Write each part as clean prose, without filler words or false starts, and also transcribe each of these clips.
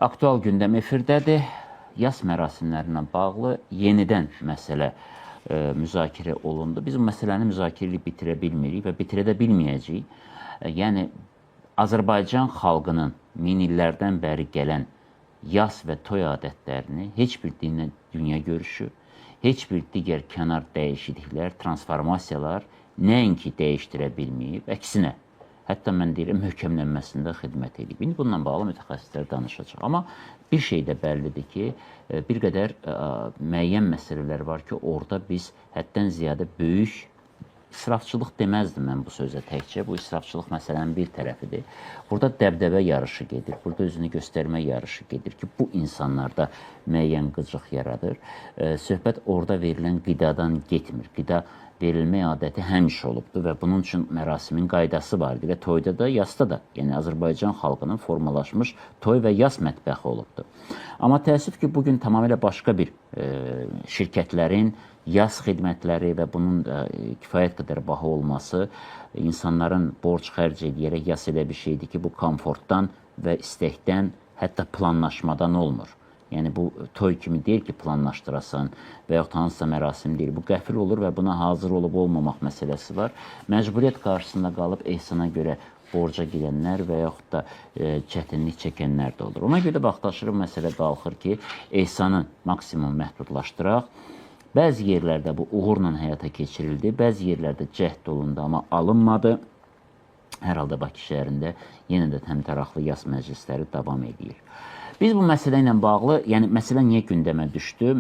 Aktual gündəm efirdədir. Yas mərasimlərinə bağlı yenidən məsələ müzakirə olundu. Biz bu məsələni müzakirə edib bitirə bilmirik və bitirə də bilməyəcəyik. Yəni, Azərbaycan xalqının min illərdən bəri gələn yas və toy adətlərini heç bir dünya görüşü, heç bir digər kənar dəyişikliklər, transformasiyalar nəinki dəyişdirə bilməyib, əksinə, hətta mən deyirəm, möhkəmlənməsində xidmət edib. İndi bununla bağlı mütəxəssislər danışacaq. Amma bir şey də bəllidir ki, bir qədər müəyyən məsələlər var ki, orada biz həddən ziyadə böyük israfçılıq deməzdim mən bu sözə təkcə. Bu israfçılıq məsələnin bir tərəfidir. Burada dəbdəbə yarışı gedir, burada özünü göstərmə yarışı gedir ki, bu insanlarda müəyyən qıcıq yaradır. Söhbət orada verilən qidadan getmir. Qida verilmək adəti həmişə olubdur və bunun üçün mərasimin qaydası vardır və toyda da, yasda da, yəni Azərbaycan xalqının formalaşmış toy və yas mətbəxi olubdur. Amma təəssüf ki, bugün tamamilə başqa bir şirkətlərin yas xidmətləri və bunun kifayət qədər baha olması insanların borc xərc edərək yas elə bir şeydir ki, bu komfortdan və istəkdən, hətta planlaşmadan olmur. Yəni, bu toy kimi deyil ki, planlaşdırasan və yaxud hansısa mərasim deyil. Bu qəfil olur və buna hazır olub olmamaq məsələsi var. Məcburiyyət qarşısında qalıb ehsana görə borca girənlər və yaxud da çətinlik çəkənlər də olur. Ona görə vaxtaşırı məsələ qalxır ki, ehsanı maksimum məhdudlaşdıraq. Bəzi yerlərdə bu uğurla həyata keçirildi, bəzi yerlərdə cəhd olundu, amma alınmadı. Hər halda Bakı şəhərində yenə də təmtəraqlı yas məclisləri davam edir. Biz bu məsələ ilə bağlı, yəni məsələ niyə gündəmə düşdü?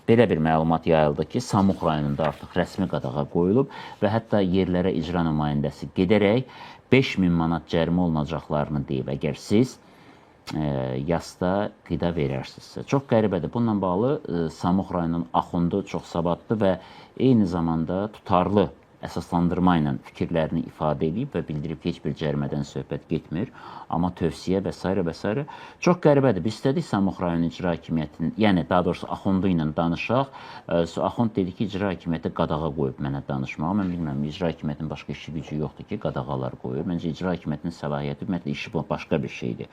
Belə bir məlumat yayıldı ki, Samux rayonunda artıq rəsmi qadağa qoyulub və hətta yerlərə icra nümayəndəsi gedərək 5000 manat cərimə olunacaqlarını deyib, əgər siz yasda qida verərsinizsə. Çox qəribədir. Bununla bağlı Samux rayonunun axundu çox savadlı və eyni zamanda tutarlı əsaslandırma ilə fikirlərini ifadə edib və bildirib ki, heç bir cərimədən söhbət getmir. Amma tövsiyə və s. və s. Çox qəribədir. Biz istədik Samux rayon icra hakimiyyətinin, yəni daha doğrusu Axundu ilə danışaq. Axund dedi ki, icra hakimiyyəti qadağa qoyub mənə danışmağa. Mən bilməm, icra hakimiyyətinin başqa işi gücü yoxdur ki, qadağalar qoyur. Məncə icra hakimiyyətinin səlahiyyəti, ümumiyyətlə işi başqa bir şeydir.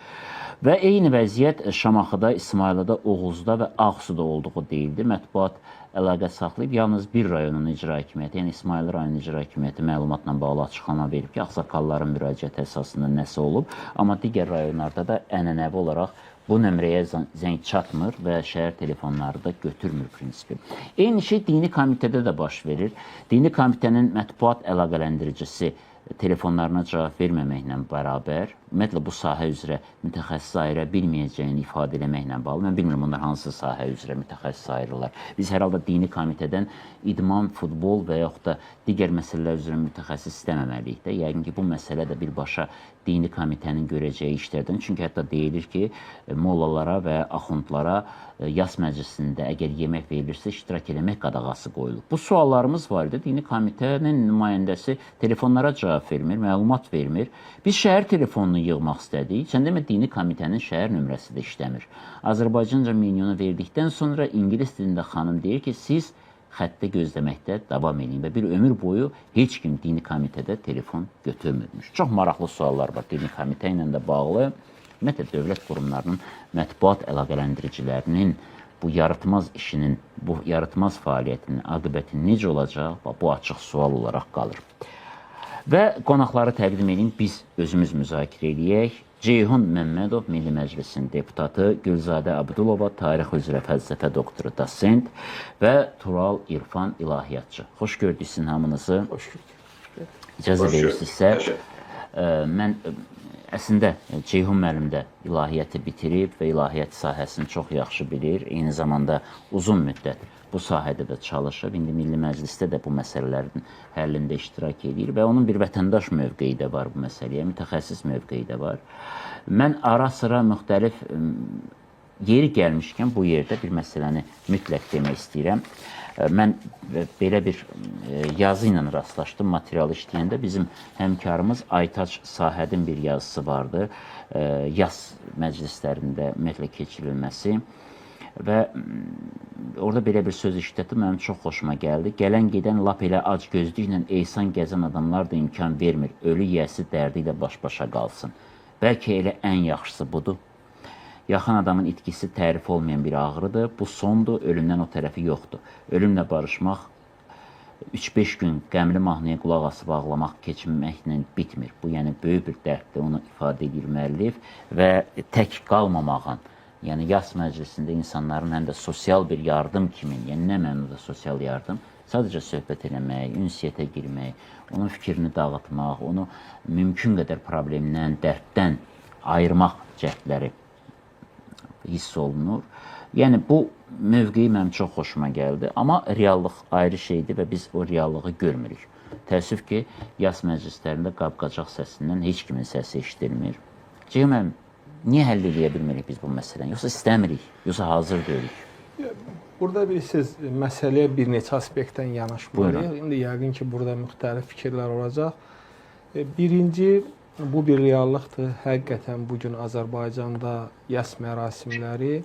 Və eyni vəziyyət Şamaxıda, İsmayılıda, Oğuzda və Ağsuda olduğu deyildi. Mətbuat əlaqə saxlayıb, yalnız bir rayonun icra hakimiyyəti, yəni İsmayılı rayon icra hakimiyyəti məlumatla bağlı açıqlama verib ki, ağsaqqalların müraciət əsasında nəsə olub, amma digər rayonlarda da ənənəvi olaraq bu nömrəyə zəng çatmır və şəhər telefonları da götürmür prinsipi. Eyni şey dini komitədə də baş verir. Dini komitənin mətbuat əlaqələndiricisi telefonlarına cavab verməməklə bərabər, ümumiyyətlə bu sahə üzrə mütəxəssis ayıra bilməyəcəyini ifadə eləməklə bağlı. Mən bilmirəm, onlar hansı sahə üzrə mütəxəssis ayırırlar. Biz hər halda dini komitədən idman, futbol və yaxud da digər məsələlər üzrə mütəxəssis istəməməliyik də. Yəqin ki, bu məsələ də birbaşa dini komitənin görəcəyi işlərdən. Çünki hətta deyilir ki, mollalara və axundlara yas məclisində əgər yemək verilirsə, iştirak eləmək qadağası qoyulub. Bu suallarımız var idi. Dini komitənin nümayəndəsi telefonlara cavab vermir, məlumat vermir. Biz şəhər telefonunu yığmaq istədik. Sən demə, dini komitənin şəhər nömrəsi də işləmir. Azərbaycanca menyunu verdikdən sonra İngilis dilində xanım deyir ki, siz xəttə gözləməkdə davam edin və bir ömür boyu heç kim dini komitədə telefon götürmürmüş. Çox maraqlı suallar var dini komitə ilə də bağlı. Ümumiyyətlə, dövlət qurumlarının mətbuat əlaqələndiricilərinin bu yaratmaz işinin, bu yaratmaz fəaliyyətinin aqibəti necə olacaq? Bu açıq sual olaraq qalır. Və qonaqları təqdim edeyim, biz özümüz müzakirə edəyək. Ceyhun Məmmədov, Milli Məclisin deputatı, Gülzadə Abdulova, tarix üzrə fəlsəfə doktoru, dosent və Tural İrfan, ilahiyyatçı. Xoş gördük sizin hamınızı. Xoş gördük. İcazə verirsinizsə, mən əslində Ceyhun müəllim də ilahiyyatı bitirib və ilahiyyat sahəsini çox yaxşı bilir. Eyni zamanda uzun müddət bu sahədə də çalışıb. İndi Milli Məclisdə də bu məsələlərin həllində iştirak edir və onun bir vətəndaş mövqeyi də var bu məsələyə, mütəxəssis mövqeyi də var. Mən ara-sıra müxtəlif yeri gəlmişkən bu yerdə bir məsələni mütləq demək istəyirəm. Mən belə bir yazı ilə rastlaşdım, material işləyəndə. Bizim həmkarımız Aytaç Sahədin bir yazısı vardı. Yas məclislərində ümumiyyətlə keçirilməsi. Və orada belə bir söz işlədi, mənim çox xoşuma gəldi. Gələn gedən lap elə ac gözlüklə ehsan gəzən adamlar da imkan vermir. Ölü yiyəsi dərdi ilə baş-başa qalsın. Bəlkə elə ən yaxşısı budur. Yaxın adamın itkisi tərif olmayan bir ağrıdır. Bu sondur, ölümdən o tərəfi yoxdur. Ölümlə barışmaq 3-5 gün qəmli mahnıya qulaq asıb ağlamaq, keçinməklə bitmir. Bu, yəni böyük bir dərddir, onu ifadə edir müəllif və tək qalmamağın, yəni yas məclisində insanların həm də sosial bir yardım kimi, yəni nə mənada sosial yardım, sadəcə söhbət eləmək, ünsiyyətə girmək, onun fikrini dağıtmaq, onu mümkün qədər problemdən, dərddən ayırmaq cəhdləri hiss olunur. Yəni bu mövqeyi mənim çox xoşuma gəldi. Amma reallıq ayrı şeydir və biz o reallığı görmürük. Təəssüf ki, yas məclislərində qab-qacaq səsindən heç kimin səsi eşidilmir. Ceyhun müəllim, niyə həll edə bilmirik biz bu məsələni? Yoxsa istəmirik, yoxsa hazır deyilik? Burada bilirsiniz, məsələyə bir neçə aspektdən yanaşmalıyıq. İndi yəqin ki, burada müxtəlif fikirlər olacaq. Birinci, bu bir reallıqdır. Həqiqətən bugün Azərbaycanda yas mərasimləri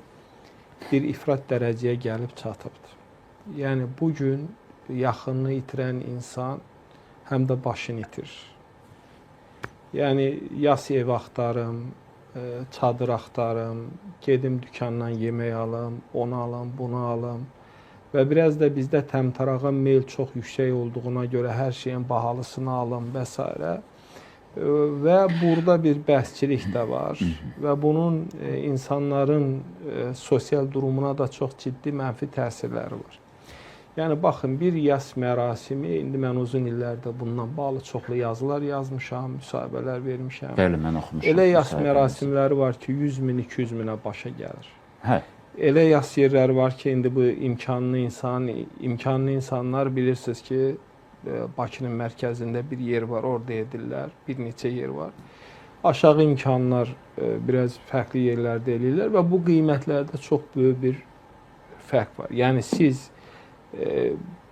bir ifrat dərəcəyə gəlib çatıbdır. Yəni, bugün yaxınını itirən insan həm də başını itirir. Yəni, yas ev axtarım, çadır axtarım, gedim dükandan yemək alım, onu alım, bunu alım və biraz da bizdə təmtərağa meyl çox yüksək olduğuna görə hər şeyin bahalısını alım və s. Və burada bir bəhsçilik də var və bunun insanların sosial durumuna da çox ciddi mənfi təsirləri var. Yəni, baxın, bir yas mərasimi, indi mən uzun illərdə bundan bağlı çoxlu yazılar yazmışam, müsahibələr vermişəm. Bəli, mən oxumuşam. Elə yas mərasimləri var ki, 100 min, 200 minə başa gəlir. Hə. Elə yas yerləri var ki, indi bu imkanlı insanlar bilirsiniz ki, Bakının mərkəzində bir yer var, orada edirlər, bir neçə yer var. Aşağı imkanlar biraz fərqli yerlərdə edirlər və bu qiymətlərdə çox böyük bir fərq var. Yəni siz,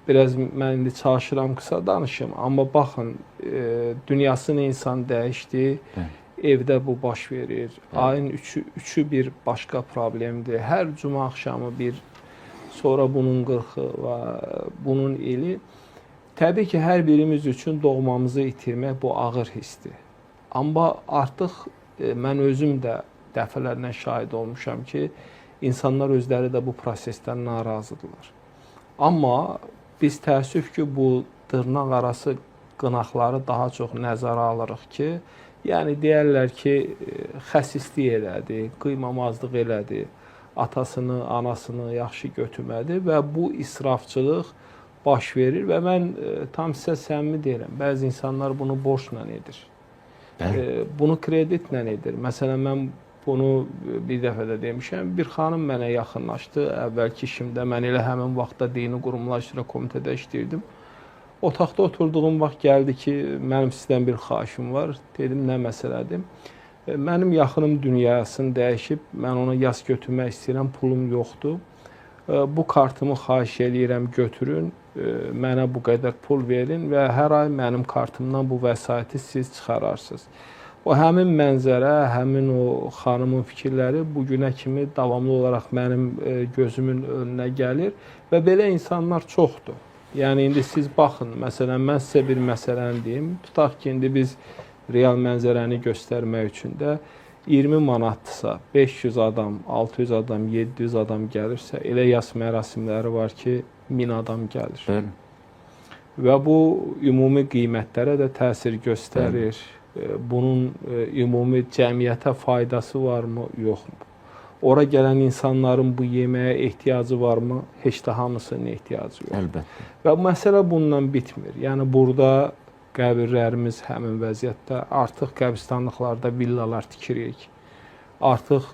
biraz mən indi çalışıram qısa danışım, amma baxın, dünyasını insan dəyişdi, evdə bu baş verir. Ayın üçü bir başqa problemdir. Hər cuma axşamı bir, sonra bunun 40-ı və bunun ili. Təbii ki, hər birimiz üçün doğmamızı itirmək bu ağır hissdir. Amma artıq mən özüm də dəfələrlə şahid olmuşam ki, insanlar özləri də bu prosesdən narazıdırlar. Amma biz təəssüf ki, bu dırnaq arası qınaqları daha çox nəzərə alırıq ki, yəni deyərlər ki, xəsislik elədi, qıymamazlıq elədi, atasını, anasını yaxşı götürmədi və bu israfçılıq baş verir və mən tam sizə səmimi deyirəm. Bəzi insanlar bunu borcla edir. Bunu kreditlə edir. Məsələn, mən bunu bir dəfə də demişəm. Bir xanım mənə yaxınlaşdı. Əvvəlki işimdə mən elə həmin vaxtda dini qurumlar üzrə komitədə işləyirdim. Otaqda oturduğum vaxt gəldi ki, mənim sizdən bir xahişim var. Dedim, nə məsələdir? Mənim yaxınım dünyasını dəyişib, mən ona yas götürmək istəyirəm, pulum yoxdur. Bu kartımı xahiş eləyirəm, götürün, mənə bu qədər pul verin və hər ay mənim kartımdan bu vəsaiti siz çıxararsınız. O həmin mənzərə, həmin o xanımın fikirləri bugünə kimi davamlı olaraq mənim gözümün önünə gəlir və belə insanlar çoxdur. Yəni, indi siz baxın, məsələn, mən sizə bir məsələni deyim. Tutaq ki, indi biz real mənzərəni göstərmək üçün də 20 manatdırsa, 500 adam, 600 adam, 700 adam gəlirsə, elə yas mərasimləri var ki, 1000 adam gəlir. Bəli. Və bu ümumi qiymətlərə də təsir göstərir. Bunun ümumi cəmiyyətə faydası varmı, yoxmu? Ora gələn insanların bu yeməyə ehtiyacı varmı? Heç də hamısının ehtiyacı yox. Əlbəttə. Və məsələ bundan bitmir. Yəni, burada qəbirlərimiz həmin vəziyyətdə, artıq qəbristanlıqlarda villalar tikirik. Artıq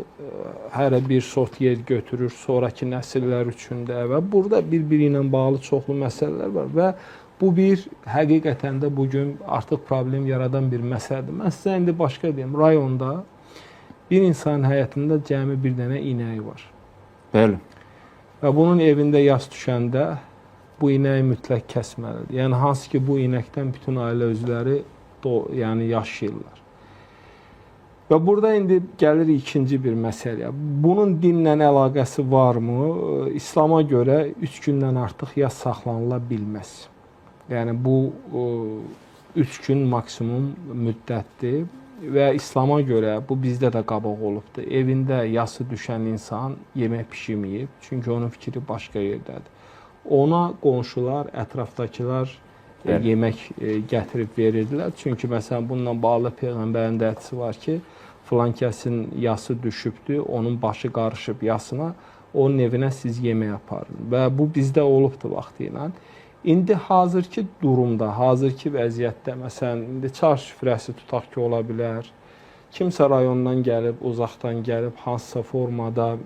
hərə bir sort yer götürür, sonraki nəsillər üçün də və burada bir-biri ilə bağlı çoxlu məsələlər var və bu bir, həqiqətən də bugün artıq problem yaradan bir məsələdir. Mən sizə indi başqa deyim, rayonda bir insanın həyatında cəmi bir dənə inəyi var. Bəli. Və bunun evində yas düşəndə bu inəyi mütləq kəsməlidir. Yəni, hansı ki, bu inəkdən bütün ailə üzvləri yaşayırlar. Və burada indi gəlir ikinci bir məsələyə. Bunun dinlə əlaqəsi varmı? İslama görə 3 gündən artıq yas saxlanıla bilməz. Yəni, bu 3 gün maksimum müddətdir. və İslama görə bu bizdə də qabaq olubdur. Evində yası düşən insan yemək bişirməyib, çünki onun fikri başqa yerdədir. Ona qonşular, ətrafdakılar yemək gətirib verirdilər. Çünki məsələn bununla bağlı Peyğəmbərin də hədisi var ki, filan kəsin yası düşübdür, onun başı qarışıb yasına, onun evinə siz yemək aparın. Və bu bizdə olubdur vaxtı ilə. İndi hazırki durumda, hazırki vəziyyətdə, məsələn, indi çar şifrəsi tutaq ki, ola bilər. Kimsə rayondan gəlib, uzaqdan gəlib, hansısa formada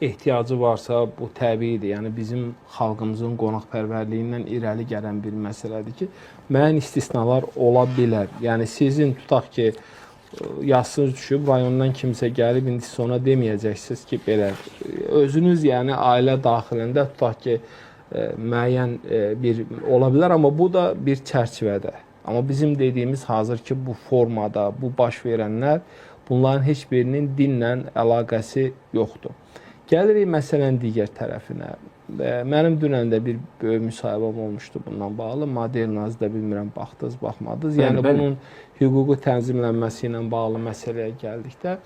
ehtiyacı varsa, bu təbiidir. Yəni, bizim xalqımızın qonaqpərvərliyindən irəli gələn bir məsələdir ki, müəyyən istisnalar ola bilər. Yəni, sizin tutaq ki, yasınız düşüb, rayondan kimsə gəlib, indi siz ona deməyəcəksiniz ki, belədir. Özünüz, yəni, ailə daxilində tutaq ki, müəyyən bir ola bilər, amma bu da bir çərçivədə. Amma bizim dediyimiz hazır ki, bu formada, bu baş verənlər, bunların heç birinin dinlə əlaqəsi yoxdur. Gəlirik məsələn digər tərəfinə. Mənim dünən də bir böyük müsahibəm olmuşdu bununla bağlı. Modernazı da bilmirəm, baxdınız, baxmadınız. Yəni bunun hüquqi tənzimlənməsi ilə bağlı məsələyə gəldikdə,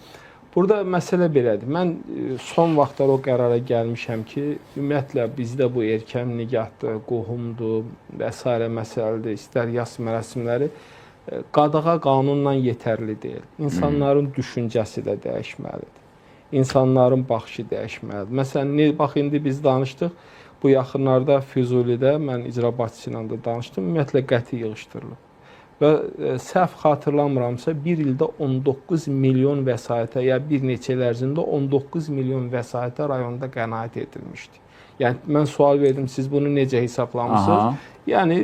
burada məsələ belədir. Mən son vaxtlar o qərara gəlmişəm ki, ümumiyyətlə bizdə bu erkən nigahdır, qohumdur və s. məsələdir, istər yas mərasimləri qadağa qanunla yetərli deyil. İnsanların düşüncəsi də dəyişməlidir. İnsanların baxışı dəyişməlidir. Məsələn, bax, indi biz danışdıq, bu yaxınlarda Füzulidə, mən icra başçısı ilə də danışdım, ümumiyyətlə qəti yığışdırılıb. Və səhv xatırlamıramsa, bir ildə 19 milyon vəsaitə, ya bir neçə il ərzində 19 milyon vəsaitə rayonda qənaət edilmişdi. Yəni, mən sual verdim, siz bunu necə hesablamışsınız? Yəni,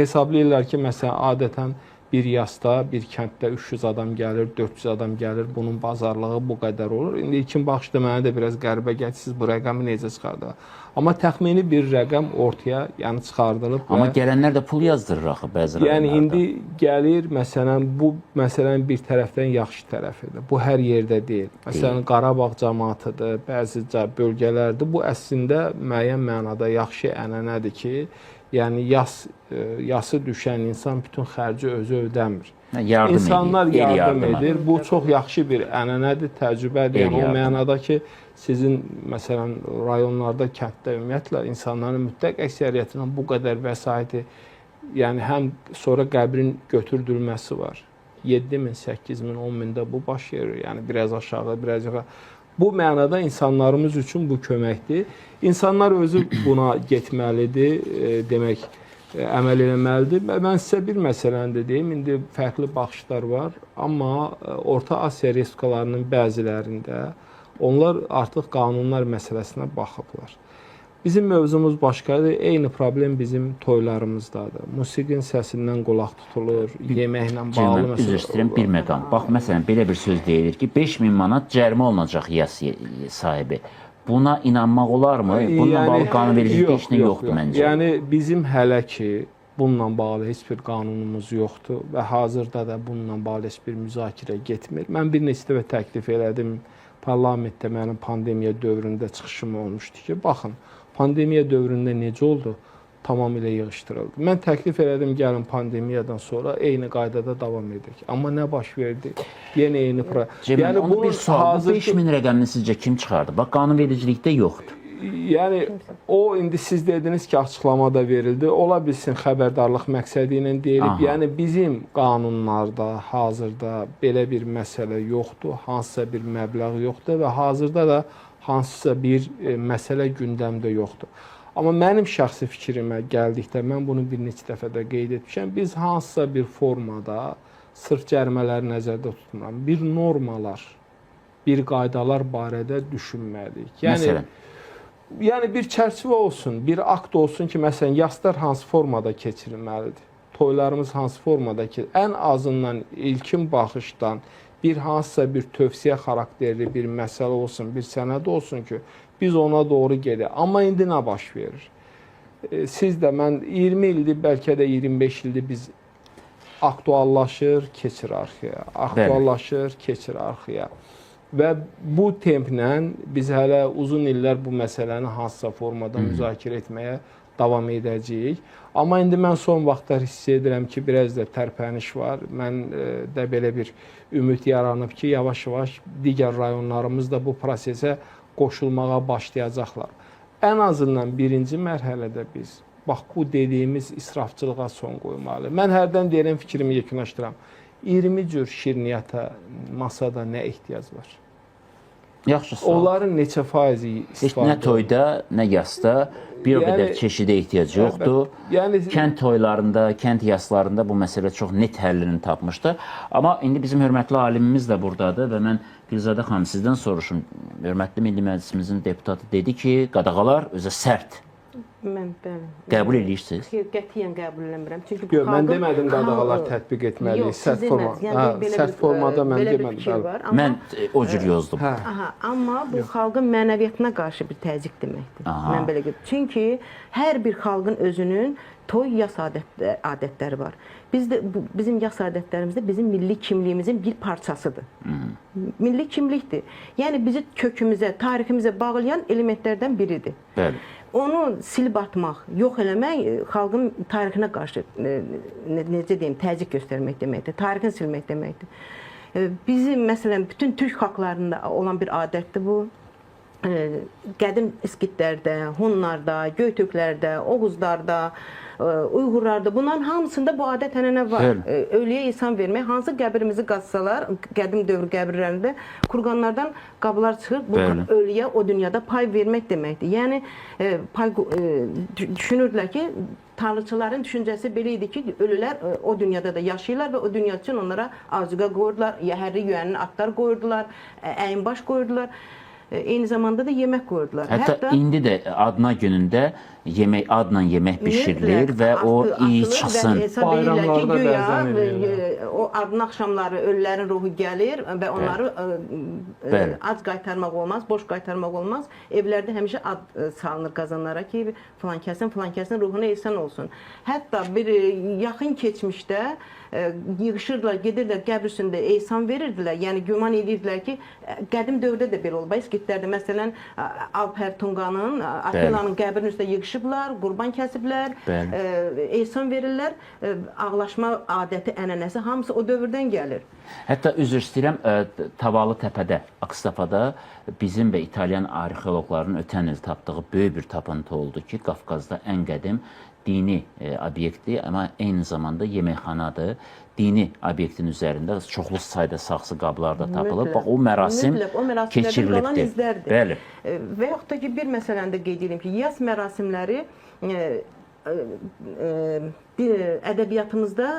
hesablayırlar ki, məsələn, adətən bir yasda, bir kənddə 300 adam gəlir, 400 adam gəlir, bunun bazarlığı bu qədər olur. İndi ilkin baxışda mənə də biraz qəribə gəldi, siz bu rəqəmi necə çıxardınız? Amma təxmini bir rəqəm ortaya çıxardılıb. Amma gələnlər də pul yazdırır axı bəzi rayonlarda. Yəni, indi gəlir, məsələn, bu məsələn bir tərəfdən yaxşı tərəfidir. Bu hər yerdə deyil. Məsələn, Qarabağ cəmaətidir, bəzi bölgələrdir. Bu əslində müəyyən mənada yaxşı ənənədir ki, yəni yası düşən insan bütün xərci özü ödəmir. İnsanlar yardım edir. Bu çox yaxşı bir ənənədir, təcrübədir. Yəni, o mənada ki, sizin, məsələn, rayonlarda, kənddə ümumiyyətlə insanların mütləq əksəriyyətindən bu qədər vəsaiti, yəni həm sonra qəbrin götürdülməsi var. 7 min, 8 min, 10 mində bu baş verir. Yəni, biraz aşağı, biraz yuxarı. Bu mənada insanlarımız üçün bu köməkdir. İnsanlar özü buna getməlidir, demək, əməl eləməlidir. Mən sizə bir məsələni də deyim, indi fərqli baxışlar var, amma Orta Asiya respublikalarının bəzilərində onlar artıq qanunlar məsələsinə baxıblar. Bizim mövzumuz başqadır, eyni problem bizim toylarımızdadır. Musiqinin səsindən qulaq tutulur, yeməklə bağlı məsələ. Üzr istəyirəm, bir məqam. Bax, məsələn, belə bir söz deyilir ki, 5000 manat cərimə olunacaq yas sahibi. Buna inanmaq olarmı? Bununla bağlı qanunvericilikdə heç nə yoxdur məncə. Yəni, bizim hələ ki, bununla bağlı heç bir qanunumuz yoxdur və hazırda da bununla bağlı heç bir müzakirə getmir. Mən bir neçə dəfə təklif elədim, parlamentdə mənim pandemiya dövründə çıxışım olmuşdu ki, baxın, pandemiya dövründə necə oldu? Tamamilə yığışdırıldı. Mən təklif elədim, gəlin pandemiyadan sonra eyni qaydada davam edək. Amma nə baş verdi? Yenə eyni Yəni, onu bir sual, bu 5000 rəqəmini sizcə kim çıxardı? Bax, qanunvericilikdə yoxdur. Yəni, o, indi siz dediniz ki, açıqlamada verildi. Ola bilsin, xəbərdarlıq məqsədi ilə deyilib. Yəni, bizim qanunlarda hazırda belə bir məsələ yoxdur, hansısa bir məbləğ yoxdur və hazırda da hansısa bir məsələ gündəmdə yoxdur. Amma mənim şəxsi fikrimə gəldikdə, mən bunu bir neçə dəfə də qeyd etmişəm, biz hansısa bir formada sırf cərimələri nəzərdə tutmuram, bir normalar, bir qaydalar barədə düşünməliyik. Məsələn? Yəni, bir çərçivə olsun, bir akt olsun ki, məsələn, yaslar hansı formada keçirilməlidir? Toylarımız hansı formada keçirilməlidir? Ən azından ilkin baxışdan bir hansısa bir tövsiyə xarakterli bir məsələ olsun, bir sənəd olsun ki, biz ona doğru gedək. Amma indi nə baş verir? Siz də, mən 20 ildir, bəlkə də 25 ildir biz aktuallaşır, keçir arxaya. Aktuallaşır, keçir arxaya. Və bu templə biz hələ uzun illər bu məsələni hansısa formada müzakirə etməyə davam edəcəyik. Amma indi mən son vaxtlar hiss edirəm ki, biraz da tərpəniş var. Mən də belə bir ümid yaranıb ki, yavaş-yavaş digər rayonlarımız da bu prosesə qoşulmağa başlayacaqlar. Ən azından birinci mərhələdə biz bax bu dediyimiz israfçılığa son qoymalı. Mən hərdən deyirəm, fikrimi yekunlaşdıram. 20 cür şirniyyata masada nə ehtiyac var? Yaxşı sual. Onların neçə faizi Heç istifadə nə toyda, nə yasda bir o Yəni- qədər çeşidə ehtiyac yoxdur. Yəni Kənd toylarında, kənd yaslarında bu məsələ çox net həllini tapmışdı. Amma indi bizim hörmətli alimimiz də buradadır və mən Gülzadə xanım sizdən soruşum. Hörmətli Milli Məclisimizin deputatı dedi ki, qadağalar özə sərt. Mən bəli. Qəbul edirsiniz? Yox, qətiyyən qəbul eləmirəm. Çünki bu yox, mən xalqın- demədim qadağalar xalq- tətbiq etməliyik. Yox, Sərt siz forma. deməz. Yəni, Hə, belə sərt bir, formada mən belə bir demədim. fikir bəli. var. Amma, Mən o cür yozdum. Hə. aha, amma bu xalqın mənəviyyatına qarşı bir təzyiq deməkdir. Aha. Mən belə görürəm. Çünki hər bir xalqın özünün toy yas adətləri var. Bizim yas adətlərimiz də bizim milli kimliyimizin bir parçasıdır. Milli kimlikdir. Yəni bizi kökümüzə, tariximizə bağlayan elementlərdən biridir. Bəli. Onu silib atmaq, yox eləmək xalqın tarixinə qarşı necə deyim, təzyiq göstərmək deməkdir. Tarixini silmək deməkdir. Bizim məsələn bütün türk xalqlarında olan bir adətdir bu. Qədim İskitlərdə, Hunlarda, Göytürklərdə, Oğuzlarda, Uyğurlarda bunların hamısında bu adət-ənənə var. Bəli. Ölüyə insan vermək, hansı qəbrimizi qazsalar, qədim dövr qəbirlərində qurğanlardan qablar çıxır. Bu Bəli. ölüyə o dünyada pay vermək deməkdir. Yəni düşünürdülər ki, tanrıçıların düşüncəsi belə idi ki, ölülər o dünyada da yaşayırlar və o dünya üçün onlara azuqa qoyurdular, yəhərli yüyənli atlar qoyurdular, əyinbaş qoyurdular. Eyni zamanda da yemək qoyurdular. Hətta indi də adına günündə adla yemək bişirilir və o yaşasın. Bayramlarda bəzən o adın axşamları ölülərin ruhu gəlir və onları Bəli. ac qaytarmaq olmaz, boş qaytarmaq olmaz. Evlərdə həmişə ad salınır qazanlara ki, filan kəsin ruhuna ehsan olsun. Hətta bir yaxın keçmişdə yığışırdılar, gedirlər qəbr üstündə ehsan verirdilər. Yəni güman edirdilər ki, qədim dövrdə də belə olub. İskitlərdə məsələn Alper Tunqanın, Atinanın qəbrinin üstə yığışıblar, qurban kəsiblər, ehsan verirlər. Ağlaşma adəti, ənənəsi hamısı o dövrdən gəlir. Hətta üzr istəyirəm, Tavalı Təpədə, Akstafada bizim və İtalyan arxeoloqların ötən il tapdığı böyük bir tapıntı oldu ki, Qafqazda ən qədim dini obyektdir, amma eyni zamanda yeməkxanadır. Dini obyektin üzərində çoxlu sayda saxsı qablarda tapılıb. Bax, o mərasim keçirilibdir. Bəli. Və yaxud da ki, bir məsələni də qeyd edeyim ki, yas mərasimləri ədəbiyyatımızda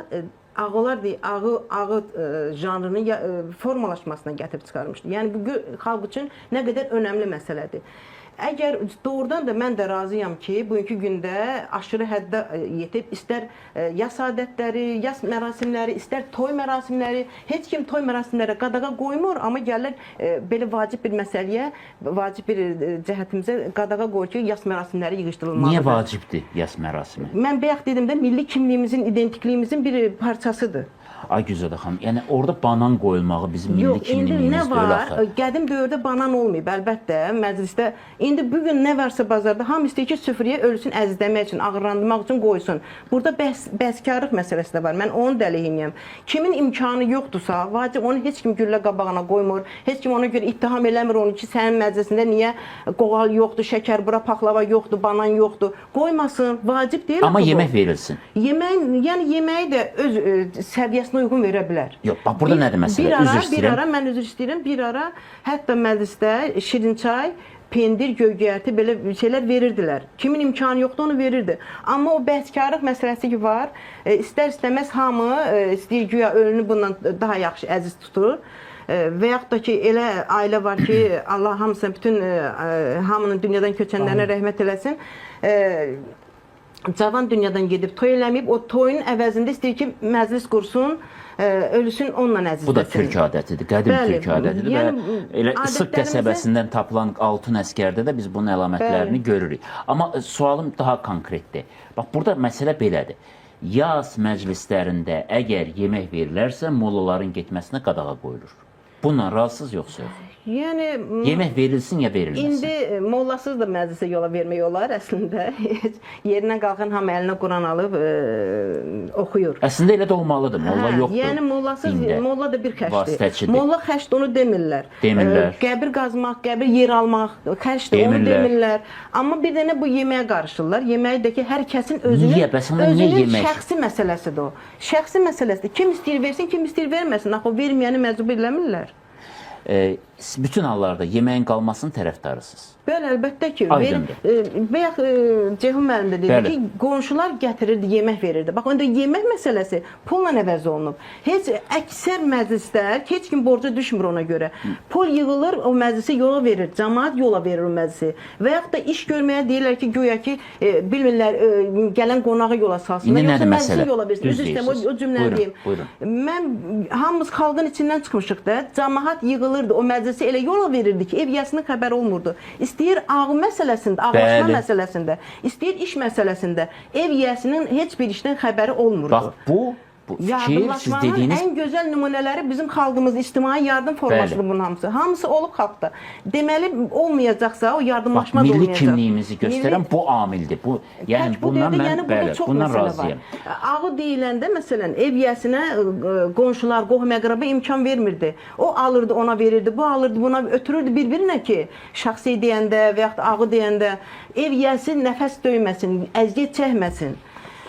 ağıt janrının formalaşmasına gətirib çıxarmışdır. Yəni, bu xalq üçün nə qədər önəmli məsələdir. Əgər doğrudan da mən də razıyam ki, bugünkü gündə aşırı həddə yetib, istər yas adətləri, yas mərasimləri, istər toy mərasimləri, heç kim toy mərasimlərə qadağa qoymur, amma gəlirlər belə vacib bir məsələyə, vacib bir cəhətimizə qadağa qoyur ki, yas mərasimləri yığışdırılmalıdır. Niyə vacibdir yas mərasimi? Mən bayaq dedim də, milli kimliyimizin, identikliyimizin bir parçasıdır. Ay Gülzadə xanım, yəni orada banan qoyulmağı bizim milli kimliyimiz deyil axı. Qədim dövrdə banan olmayıb, əlbəttə, məclisdə. İndi bugün nə varsa bazarda, hamı istəyir ki, süfrəyə ölüsün əzizləmək üçün, ağırlandırmaq üçün qoysun. Burada bəskarlıq məsələsi də var, mən onun dəliyiniyəm. Kimin imkanı yoxdursa, vacib onu heç kim güllə qabağına qoymur, heç kim ona görə ittiham eləmir onu ki, sənin məclisində niyə qoğal yoxdur, şəkər bura, paxlava yoxdur, banan yoxdur. Qoymasın, vacib deyil. Amma yemək verilsin. Yəni yeməyi də öz səviyyəsinə uyğun verə bilər. Yox, bax burada nədir məsələ? Üzr istəyirəm. Mən üzr istəyirəm. Bir ara hətta məclisdə şirin çay, pendir, göygərti belə şeylər verirdilər. Kimin imkanı yoxdur onu verirdi. Amma o bəskarlıq məsələsi ki var, istər-istəməz hamı istəyir güya ölünü bundan daha yaxşı əziz tutur. Və yaxud da ki, elə ailə var ki, Allah hamısına, bütün hamının dünyadan köçənlərinə rəhmət eləsin. Cavan dünyadan gedib toy eləməyib, o toyun əvəzində istəyir ki, məclis qursun, ölüsün onunla əzizləsin. Bu da türk adətidir, qədim türk adətidir və elə Isıq qəsəbəsindən tapılan altın əskərdə də biz bunun əlamətlərini görürük. Amma sualım daha konkretdir. Bax, burada məsələ belədir. Yas məclislərində əgər yemək verilərsə, mollaların getməsinə qadağa qoyulur. Bununla razısınız yoxsa yox? Yəni Yemək verilsin ya verilməsin? İndi mollasız da məclisə yola vermək olar əslində. Yerindən qalxan hamı əlinə Quran alıb oxuyur. Əslində elə də olmalıdır. Molla yoxdur. Yəni mollasız, dində. molla da bir xəşdir. Vasitəçidir. Molla xəşdir, onu demirlər. Demirlər. Qəbir qazmaq, qəbir yer almaq xəşdir, onu demirlər. Amma bir dənə bu yeməyə qarışırlar. Yeməyi də ki, hər kəsin Niyə? Bəs ona niyə yemək? şəxsi məsələsidir o. Şəxsi məsələsidir. Kim istəyir versin, kim istəyir verməsin. Axı o verməyəni məcbur eləmirlər. Bütün hallarda yeməyin qalmasının tərəfdarısınız. Bəli, əlbəttə ki. Aydındır. Bayaq Ceyhun müəllim də dedi Bəli. ki, qonşular gətirirdi, yemək verirdi. Bax, onda yemək məsələsi pulla əvəz olunub. Heç əksər məclislər, heç kim borca düşmür ona görə. Pul yığılır, o məclisi yola verir, cəmaət yola verir o məclisi. Və yaxud da iş görməyə deyirlər ki, güya ki, bilmirlər, gələn qonağı yola salsınlar. İndi nədir Yoxsa məsələ? məclisi yola versin. Düz Üzr istəyirəm, deyirsiniz. o cümləni deyim. Buyurun. Mən hamımız xalqın içindən çıxmışıq da, cəmaət yığılırdı, o məclisi elə yola verirdi ki, ev yəsinin xəbəri olmurdu. İstəyir ağ məsələsində, ağlaşma məsələsində, istəyir iş məsələsində ev yəsinin heç bir işdən xəbəri olmurdu. Bax, bu fikir siz dediyiniz... Ən gözəl nümunələri bizim xalqımızda ictimai yardım formasıdır bunun hamısı. Hamısı olub xalqda. Deməli, olmayacaqsa o yardımlaşma da olmayacaq. Milli kimliyimizi göstərən bu amildir. Bu, yəni bundan mən bundan razıyam. Ağı deyiləndə, məsələn, ev yəsinə qonşular, qohum-əqrəba imkan vermirdi. O alırdı, ona verirdi, bu alırdı, buna ötürürdü bir-birinə ki, şəxsi deyəndə və yaxud ağı deyəndə ev yəsi nəfəs döyməsin, əziyyət çəkməsin.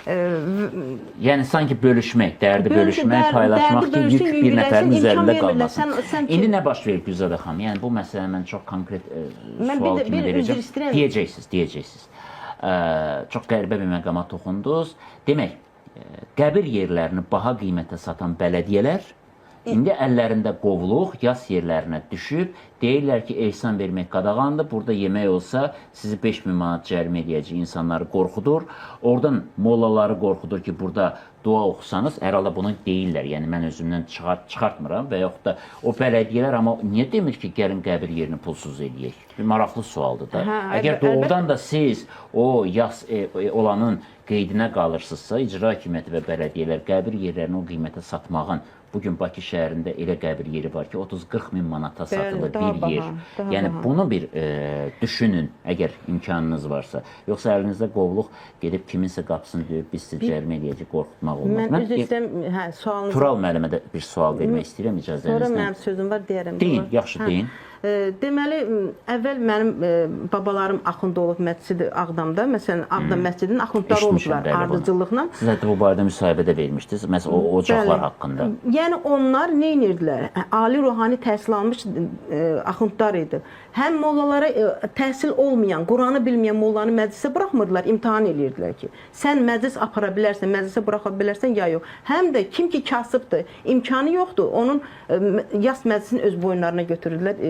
Yəni sanki bölüşmək, dərdi bölüşmək, paylaşmaq ki, yük bir nəfərin üzərində qalmasın. İndi nə baş verir Gülzadə xanım? Yəni bu məsələ mən çox konkret sual kimi verəcəm. Deyəcəksiniz. Çox qəribə bir məqama toxundunuz. Demək, qəbir yerlərini baha qiymətə satan bələdiyyələr indi əllərində qovluq yas yerlərinə düşüb, deyirlər ki, ehsan vermək qadağandır, burada yemək olsa sizi 5000 manat cərimə edəcək insanları qorxudur. Oradan mollaları qorxudur ki, burada dua oxusanız, hər halda bunu deyirlər, yəni mən özümdən çıxartmıram və yaxud da o bələdiyyələr, amma niyə demir ki, gəlin qəbir yerini pulsuz eləyək? Bir maraqlı sualdır da. Əgər doğrudan da siz o yas olanın qeydinə qalırsınızsa, icra hakimiyyəti və bələdiyyələr qəbir yerlərini o qiymətə satmağın, bugün Bakı şəhərində elə qəbir yeri var ki, 30-40 min manata satılır bir yer. Yəni bunu bir düşünün, əgər imkanınız varsa. Yoxsa əlinizdə qovluq gedib kiminsə qapısını döyüb, biz sizi cərimə eləyəcək, qorxutmaq olmaz. Mən üzr istəyirəm, sualınızı... Tural müəllimə də bir sual vermək istəyirəm icazənizlə. Sonra mənim sözüm var, deyərəm. Deyin, yaxşı deyin. Deməli, əvvəl mənim babalarım Axund olub məscidi Ağdamda, məsələn, Ağdam məscidinin Axundları olublar ardıcıllıqla. Siz hətta bu barədə müsahibə də vermişdiniz, məsələn, o ocaqlar haqqında. Yəni, onlar nə edirdilər? Ali ruhani təhsil almış Axundlar idi. Həm mollalara təhsil olmayan, Quranı bilməyən mollanı məclisə buraxmırdılar, imtahan edirdilər ki, sən məclis apara bilərsən, məclisə buraxa bilərsən, ya yox. Həm də kim ki kasıbdır, imkanı yoxdur, onun yas məclisini öz boyunlarına götürürlər,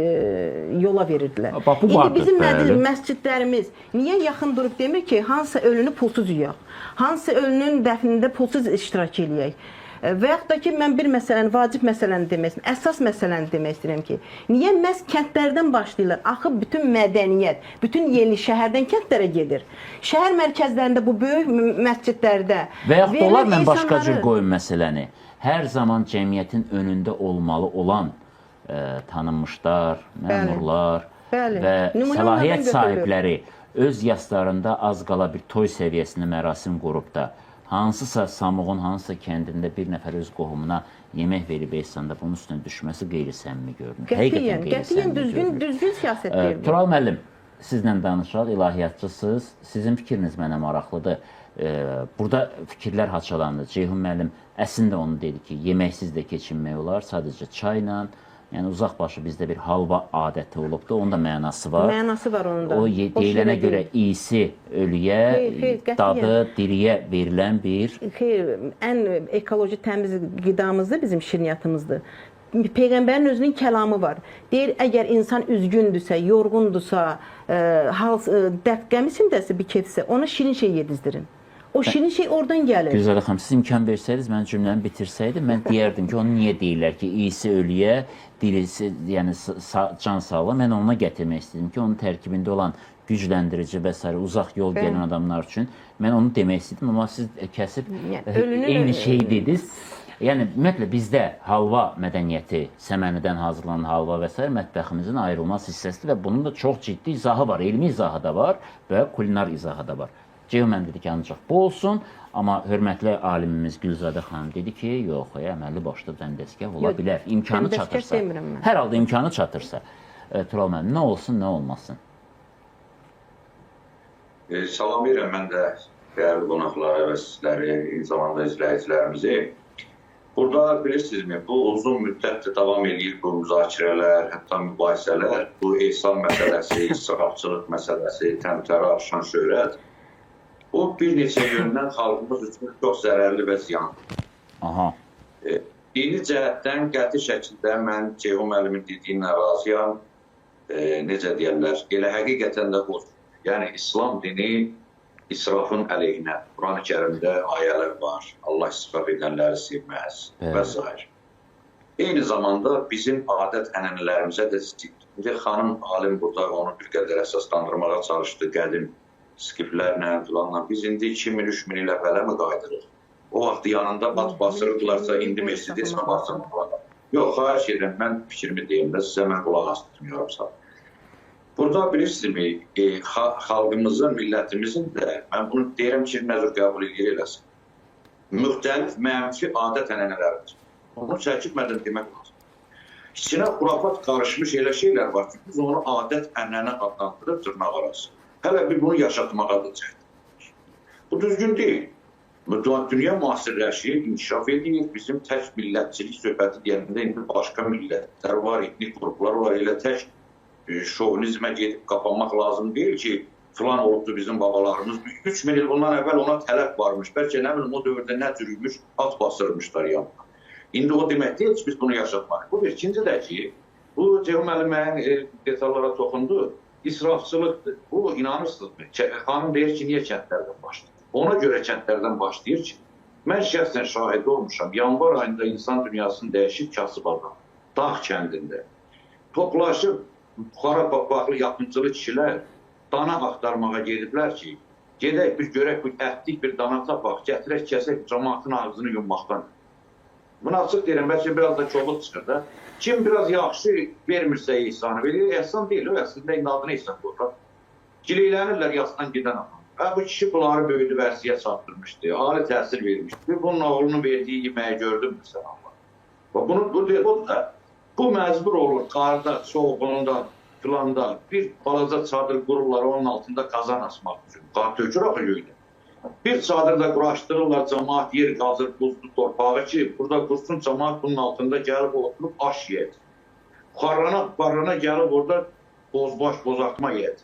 yola verirdilər. İndi bizim məscidlərimiz niyə yaxın durub demir ki, hansısa ölünü pulsuz yuyaq, hansısa ölünün dəfnində pulsuz iştirak eləyək. Və yaxud da ki, mən bir məsələni, vacib məsələni demək istəyirəm, əsas məsələni demək istəyirəm ki, niyə məhz kəndlərdən başlayırlar? Axı bütün mədəniyyət, bütün yeni şəhərdən kəndlərə gedir. Şəhər mərkəzlərində, bu böyük məscidlərdə... Və yaxud da olar, mən başqa cür qoyum məsələni. Hər zaman cəmiyyətin önündə olmalı olan tanınmışlar, məmurlar və səlahiyyət sahibləri öz yaslarında az qala bir toy səviyyəsində mərasim qurub da, hansısa Samuğun, hansısa kəndində bir nəfər öz qohumuna yemək verib ehsanda bunun üstünə düşməsi qeyri-səmimi görünür. Qətiyyən düzgün siyasət deyil. Tural müəllim, sizlə danışaq, ilahiyyatçısınız. Sizin fikriniz mənə maraqlıdır. Burada fikirlər haçalandı. Ceyhun müəllim əslində onu dedi ki, yeməksiz də keçinmək olar, sadəcə çayla. Yəni uzaqbaşı bizdə bir halva adəti olubdur, onun da mənası var. Mənası var onun da. O deyilənə görə iyisi ölüyə, dadı diriyə verilən bir... Xeyr, ən ekoloji təmiz qidamızdır bizim şirniyyatımızdır. Peyğəmbərin özünün kəlamı var. Deyir, əgər insan üzgündürsə, yorğundursa, dərd qəm içindəsə, bir kefsə, ona şirin şey yedizdirin. O şirin şey oradan gəlir. Gülzadə xanım, siz imkan versəydiniz, mən cümləmi bitirsəydim, mən deyərdim ki, onu niyə deyirlər ki, iyisi ölüyə, dirisi, yəni can sağlam. Mən ona gətirmək istədim ki, onun tərkibində olan gücləndirici və s. uzaq yol gələn adamlar üçün mən onu demək istədim, amma siz kəsib eyni şey dediniz. Yəni ümumiyyətlə bizdə halva mədəniyyəti, səmənidən hazırlanan halva və s. mətbəximizin ayrılmaz hissəsidir və bunun da çox ciddi izahı var, elmi izahı da var və kulinar izahı da var. Ceyhun dedi ki, ancaq bu olsun, amma hörmətli alimimiz Gülzadə xanım dedi ki, yox, əməlli başlı dəndəsgah ola bilər, imkanı çatırsa. Hər halda imkanı çatırsa. Tural müəllim, nə olsun, nə olmasın? Salamlayıram mən də dəyərli qonaqları və sizləri, eyni zamanda izləyicilərimizi. Burada bilirsinizmi, bu uzun müddətdir davam edir bu müzakirələr, hətta mübahisələr, bu ehsan məsələsi, israfçılıq məsələsi, təmtərə arşan şöhrət. Bu bir neçə yöndən xalqımız üçün çox zərərli və ziyanlı. Aha. Dini cəhətdən qəti şəkildə mən Ceyhun müəllimin dediyinə razıyam. Necə deyərlər, elə həqiqətən də o. Yəni, İslam dini israfın əleyhinə. Quran-ı Kərimdə ayələr var. Allah israf edənləri sevməz və s. Eyni zamanda bizim adət ənənələrimizə də ziddir. İndi xanım alim burada onu bir qədər əsaslandırmağa çalışdı qədim skiflərlə, filanla. Biz indi 2000-3000 il əvvələ mi qaydırıq? O vaxt yanında bat basırıqlarsa, indi Mercedes mi basırıqlar? Yox, xahiş edirəm, mən fikrimi deyim də, sizə mən qulaq asdırmıyoramsa. Burada bilirsinizmi, xalqımızın, millətimizin də, mən bunu deyirəm ki, nəzər qəbul edir eləsin. Müxtəlif mənfi adət ənənələrdir. Onu çəkilmədən demək lazım. İçinə xurafat qarışmış elə şeylər var ki, biz onu adət ənənə adlandırıb dırnaq arası. Hələ bir bunu yaşatmağa da çəkdir. Bu düzgün deyil. Dünya müasirləşir, inkişaf edir. Bizim tək millətçilik söhbəti deyəndə indi başqa millətlər var, etnik qruplar var, elə tək şovinizmə gedib qapanmaq lazım deyil ki, filan olubdu bizim babalarımız. 3000 il bundan əvvəl ona tələb varmış. Bəlkə nə bilim o dövrdə nə cürüymüş, at basırmışlar yanına. İndi o demək deyil ki, biz bunu yaşatmaq. Bu bir. İkinci də ki, bu Ceyhun müəllim detallara toxundu. İsrafçılıqdır. Bu inanırsınızmı? Xanım deyir ki, niyə kəndlərdən başlayır? Ona görə kəndlərdən başlayır ki, mən şəxsən şahid olmuşam. Yanvar ayında insan dünyasını dəyişib kasıb adam. Dağ kəndində. Toplaşıb buxara baxlı yapımcılı kişilər dana axtarmağa gediblər ki, gedək biz görək bu ətlik bir dana tapaq, gətirək kəsək cəmaatın ağzını yummaqdan. Bunu açıq deyirəm, bəlkə biraz da kobud çıxır da. Kim biraz yaxşı vermirsə ehsanı verir, ehsan deyil, o əslində indi adını ehsan qoyur. Gileylənirlər yasdan gedən adam. Bu kişi bunları böyüdü vərsiyə çatdırmışdı, ali təsir vermişdi. Bunun oğlunun verdiyi yeməyi gördüm məsələn. Bu məcbur olur, qarda, soğuğunda, filanda bir balaca çadır qururlar, onun altında qazan asmaq üçün. Qar tökür axı göydə. Bir çadırda quraşdırırlar, cəmaat yer qazır, buzlu torpağı ki, burada qursun, cəmaat bunun altında gəlib oturub aş yedi. Buxarlana gəlib orada bozbaş, bozatma yedi.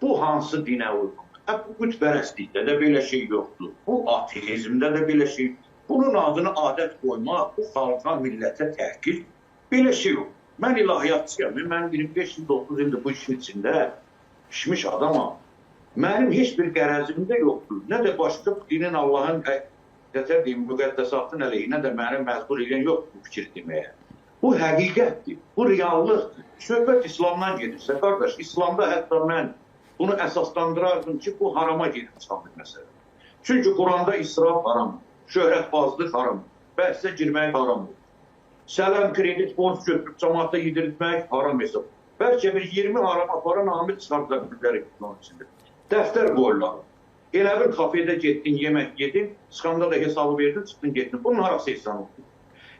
Bu hansı dinə uyğundur? Bu bütpərəstlikdə də belə şey yoxdur. Bu ateizmdə də belə şey. Bunun adını adət qoymaq, bu xalqa, millətə təhqir. Belə şey yox. Mən ilahiyyatçıyam. Mən 25 il, 30 ildir bu işin içində pişmiş adamam. Mənim heç bir qərəzim də yoxdur. Nə də başqa dinin Allahın müqəddəsatın əleyhinə də mənim məcbur edən yoxdur bu fikir deməyə. Bu həqiqətdir. Bu reallıqdır. Söhbət İslamdan gedirsə, qardaş, İslamda hətta mən bunu əsaslandırardım ki, bu harama gedir İslamın məsələ. Çünki Quranda israf haram, şöhrətbazlıq haram, bəhsə girmək haramdır. Sələm, kredit, borc götürüb cəmaata yedirtmək haram hesab. Bəlkə bir 20 haram aparan amil çıxardılar birləri onun içində. Dəftər qoyurlar. Elə bir kafedə getdin, yemək yedin, çıxanda da hesabı verdin, çıxdın getdin. Bunun harası ehsan oldu?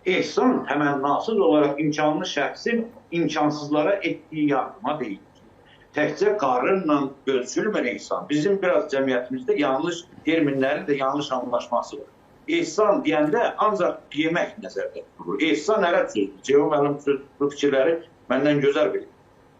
Ehsan təmənnasız olaraq imkanlı şəxsin imkansızlara etdiyi yardıma deyildir. Təkcə qarınla ölçülmür ehsan. Bizim biraz cəmiyyətimizdə yanlış terminləri də yanlış anlaşması var. Ehsan deyəndə ancaq yemək nəzərdə tutulur. Ehsan ərəb sözdür. Ceyhun müəllim bu fikirləri məndən gözəl bilir.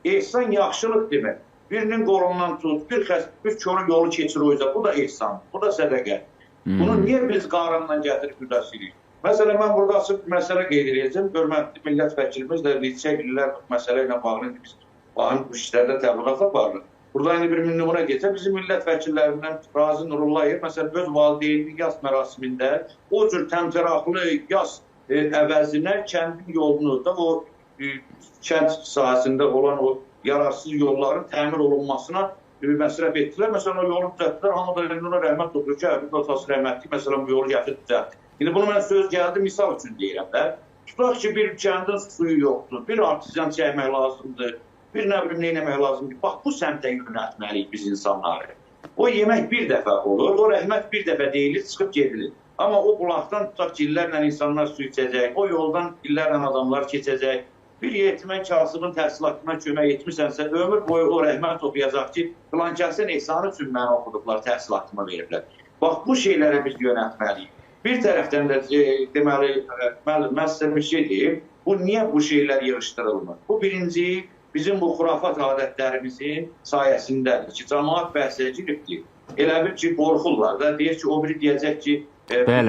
Ehsan yaxşılıq demək. Birinin qolundan tut, bir körü yolu keçir o yüzden. Bu da ehsan, bu da sədəqə. Bunu niyə biz qaranla gətirib müdafiə? Məsələn, mən burada açıb məsələ qeyd edəcəm. Hörmətli millət vəkilimiz də neçə illər bu məsələ ilə bağlı biz bu işlərdə təbliğat aparırıq. Burada bir nümunə geçsə, bizim millət vəkillərindən Razi Nurullayev, məsələn, öz valideyninin yas mərasimində o cür təmtəraqlı yas əvəzinə kəndin yolunu da o kənd sahəsində olan o yararsız yolların təmir olunmasına məsrəf etdilər. Məsələn, o yolu düzəltdilər, hamı da ona rəhmət odur ki, Əbid Otası rəhmətli, məsələn, bu yolu gətirib düzəltdi. İndi bunu mən söz gəldi, misal üçün deyirəm də. Tutaq ki, bir kəndin suyu yoxdur, bir artizyan çəkmək lazımdır, bir nə bilim, nə etmək lazımdır. Bax, bu səmtə yönəltməliyik biz insanları. O yemək bir dəfə olur, o rəhmət bir dəfə deyilir, çıxıb gedilir. Amma o bulaqdan tutaq ki, illərlə insanlar su içəcək, o yoldan illərlə adamlar keçəcək. Bir yetimən kasıbın təhsilatına kömək etmişsənsə, ömür boyu o rəhmət oxuyacaq ki, filan kəsin ehsanı üçün mənə oxuduqlar, təhsilatımı veriblər. Bax, bu şeylərə biz yönəltməliyik. Bir tərəfdən də deməli, mən sizə bir şey deyim, bu niyə bu şeylər yığışdırılmır? Bu birinci, bizim bu xurafat adətlərimizin sayəsindədir ki, cəmaat bəhsə giribdir. Elə bir ki, qorxurlar da, deyir ki, o biri deyəcək ki,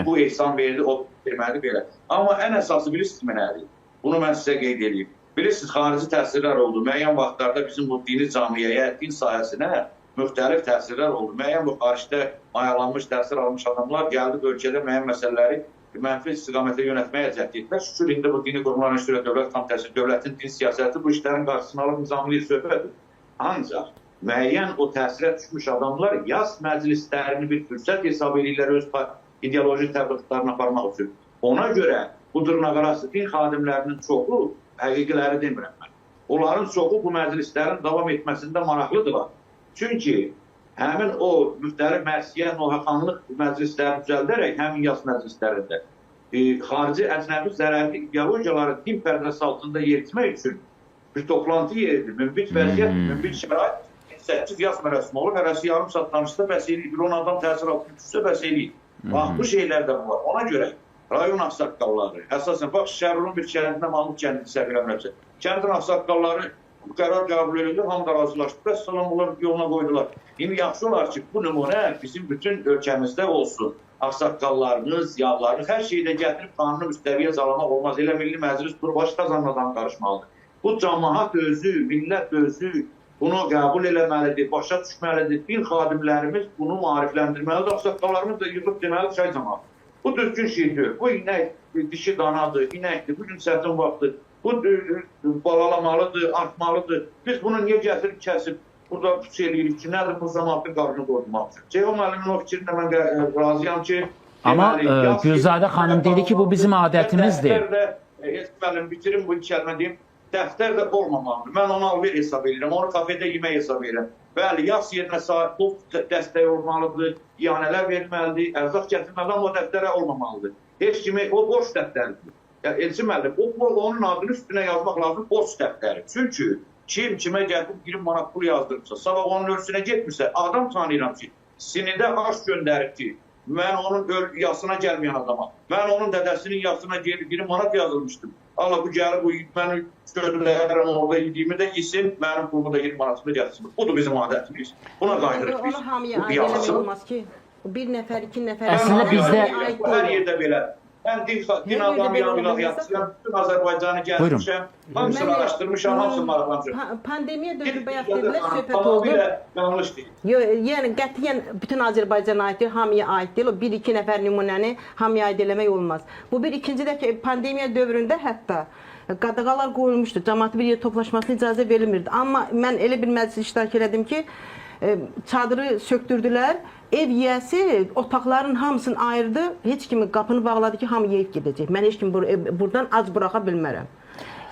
bu ehsan verildi, o verməli belə. Amma ən əsası bilirsiniz nədir? Bunu mən sizə qeyd edeyim. Bilirsiniz, xarici təsirlər oldu. Müəyyən vaxtlarda bizim bu dini camiyyəyə, din sayəsinə müxtəlif təsirlər oldu. Müəyyən bu xaricdə mayalanmış, təsir almış adamlar gəldi ölkədə müəyyən məsələləri mənfi istiqamətə yönətməyə cəhd etdilər. Şükür, indi bu dini qurumların üzrə dövlət komitəsi, dövlətin din siyasəti bu işlərin qarşısını alıb nizamlı söhbətdir. Ancaq müəyyən o təsirə düşmüş adamlar yas məclislərini bir fürsət hesab edirlər öz ideoloji təbliğatlarını aparmaq üçün. Ona görə bu dırnaqarası din xadimlərinin çoxu, həqiqiləri demirəm mən. Onların çoxu bu məclislərin davam etməsində maraqlıdırlar. Çünki həmin o müxtəlif mərsiyə, nohaxanlıq məclisləri düzəldərək, həmin yas məclislərində xarici əcnəbi zərərli ideologiyaları din pərdəsi altında yeritmək üçün bir toplantı yeridir. Münbit vəziyyət, münbit şərait 8 yas mərasimi olur. Hərəsi yarım saat danışsa bəs eləyir, bir 10 adam təsir altında düşsə bəs eləyir. Bax, bu şeylər də var. Ona görə rayon ağsaqqalları, əsasən, bax, Şərurun bir kəndində Mahmud kəndi səqirəmləbsə, kəndin ağsaqqalları qərar qəbul edildi, hamı da razılaşdı, bəs salam onlar yoluna qoydular. İndi yaxşı olar ki, bu nümunə bizim bütün ölkəmizdə olsun. Ağsaqqallarımız, yağlarımız, hər şeyi də gətirib qanunu müstəviyə zalamaq olmaz. Elə Milli Məclis baş qazanmadan qarışmalıdır. Bu cəmaət özü, millət özü bunu qəbul eləməlidir, başa düşməlidir. Din xadimlərimiz bunu maarifləndirməlidir. Ağsaqqallarımız da yığıb deməlidir, çay cəmaət. Bu düzgün şeydir. Bu inək dişi danadır, inəkdir, bugün çətin vaxtdır. Bu balalamalıdır, artmalıdır. Biz bunu niyə gətirib, kəsib, burada puç eləyirik ki, nədir bu cəmaatın qarını qoymaq üçün? Ceyhun müəllimin o fikrinlə mən razıyam ki... Amma Gülzadə xanım dedi ki, bu bizim adətimizdir. Müəllim, bitirim bu kəlmə deyim. Dəftər də olmamalıdır. Mən onu alver hesab edirəm, onu kafedə yemək hesab edirəm. Bəli, yas yerinə sahib dəstək olmalıdır, iyanələr verilməlidir, ərzaq gətirmədən o dəftərə olmamalıdır. Heç kimi, o borç dəftəridir. Elçi müəllim, onun adını üstünə yazmaq lazım, borç dəftəri. Çünki kim kimə gəlib 20 manat pul yazdırırsa, sabah onun ölçüsünə getmirsə, adam tanıyıram ki, sinidə aş göndərib ki, mən onun yasına gəlməyən adama, mən onun dədəsinin yasına gelib 20 manat yazılmışdım. Allah bu gəlib, bu mən sözlərəm orada yediyimi də yesin, mənim pulumu da 20 manatını gəlsin. Budur bizim adətimiz. Buna qaydırıq biz. Onu hamıya aid eləmək olmaz ki. Bir nəfər, iki nəfər... Əslində bizdə... Hər yerdə belə. Mən din adamıyam, ilahiyyatçıyam, bütün Azərbaycanı gəlmişəm, hamısını araşdırmışam, hamısını maraqlamışam. Pandemiya dövrü bayaq dedilər, söhbət oldu. Yanlış deyil. Yəni, qətiyyən bütün Azərbaycana aiddir, hamıya aid deyil. O bir-iki nəfər nümunəni hamıya aid eləmək olmaz. Bu bir ikinci də ki, pandemiya dövründə hətta qadağalar qoyulmuşdu, cəmaatı bir yer toplaşmasına icazə verilmirdi. Amma mən elə bir məclis iştirak elədim ki, çadırı söktürdülər, ev yiyəsi otaqların hamısını ayırdı, heç kimi qapını bağladı ki, hamı yeyib gedəcək. Mən heç kimi buradan ac buraxa bilmərəm.